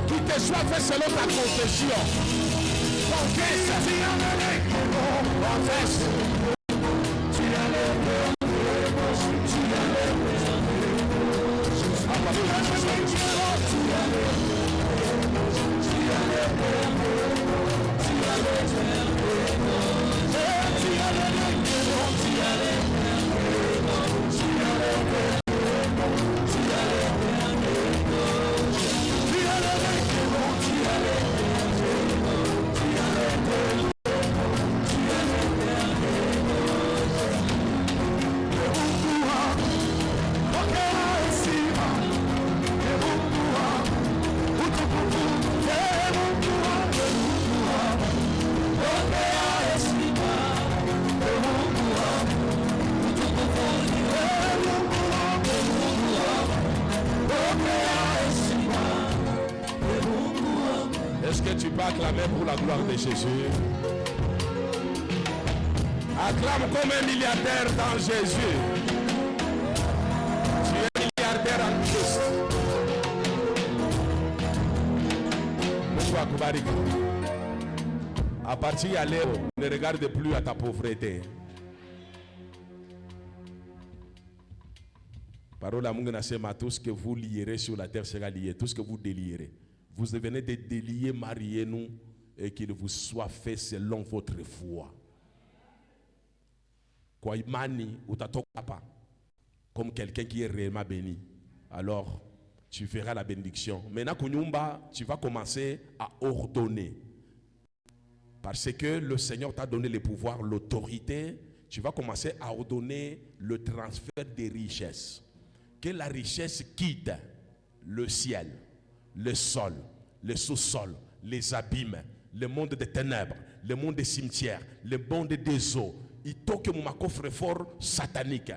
Qu'il te soit fait selon ta confession. Confesse. Confesse. Est-ce que tu peux acclamer pour la gloire de Jésus? Acclame comme un milliardaire dans Jésus. Tu es milliardaire en Christ. À partir de là, ne regarde plus à ta pauvreté. Parole à Mungu nasema, tout ce que vous lierez sur la terre sera lié. Tout ce que vous délierez. Vous venez de délier, mariez-nous et qu'il vous soit fait selon votre foi. Kwa imani utatoka pas comme quelqu'un qui est réellement béni. Alors tu verras la bénédiction. Maintenant kunyumba, tu vas commencer à ordonner. Parce que le Seigneur t'a donné le pouvoir, l'autorité. Tu vas commencer à ordonner le transfert des richesses. Que la richesse quitte le ciel, le sol, le sous-sol, les abîmes, le monde des ténèbres, le monde des cimetières, le monde des eaux. Il toque mon coffre-fort satanique.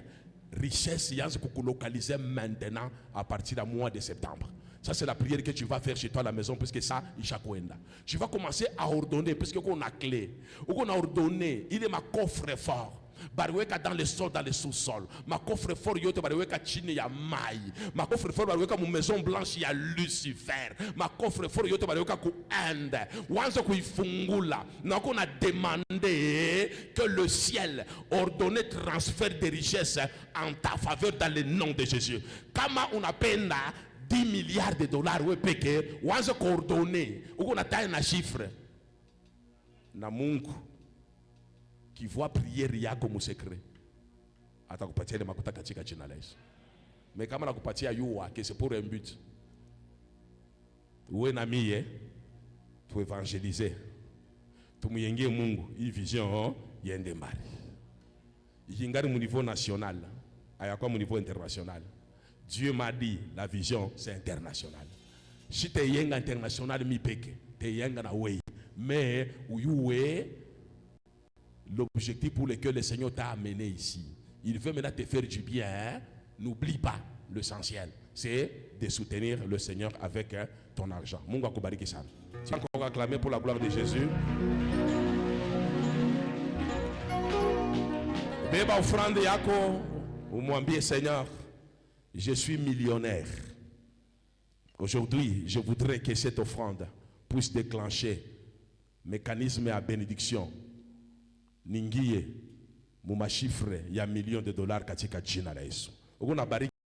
Richesse, il y a ce qu'on localise maintenant à partir du mois de septembre. Ça, c'est la prière que tu vas faire chez toi à la maison, puisque ça, il chakoenda. Tu vas commencer à ordonner, puisque on a clé. On a ordonné, il est ma coffre-fort. Bariweka dans le sol, dans le sous-sol. Ma coffre fort yote bariweka chini ya mai. Ma coffre fort bariweka mu maison blanche ya Lucifer. Ma coffre fort yote bariweka ku Inde. Wanzo kuifungula. Na on a demandé que le ciel ordonne transfert de richesses en ta faveur dans le nom de Jésus. Kama unapenda 10 milliards de dollars we peke, wanzo coordonner. Uko na taille na chiffre. Na Mungu qui voit prière yako mu secret atakupatia ile makuta katika jina la Yesu. Mais kama nakupatia yua que c'est pour un but, uwe na mie tu évangéliser, tumuyengie Mungu hii vision yende mbali. Ingari mu niveau national, ayakwa mu niveau international. Dieu m'a dit la vision c'est international. Si te yenga international mi peke, te yenga na way, mais uyuwe l'objectif pour lequel le Seigneur t'a amené ici. Il veut maintenant te faire du bien. Hein? N'oublie pas l'essentiel. C'est de soutenir le Seigneur avec ton argent. Mungu akubariki sana. Tu vas encore acclamer pour la gloire de Jésus. Beba offrande yako. Umwambie Seigneur, je suis millionnaire. Aujourd'hui, je voudrais que cette offrande puisse déclencher mécanisme à bénédiction. Ningie mu mashifre ya millions de dollars katika jina la Yesu.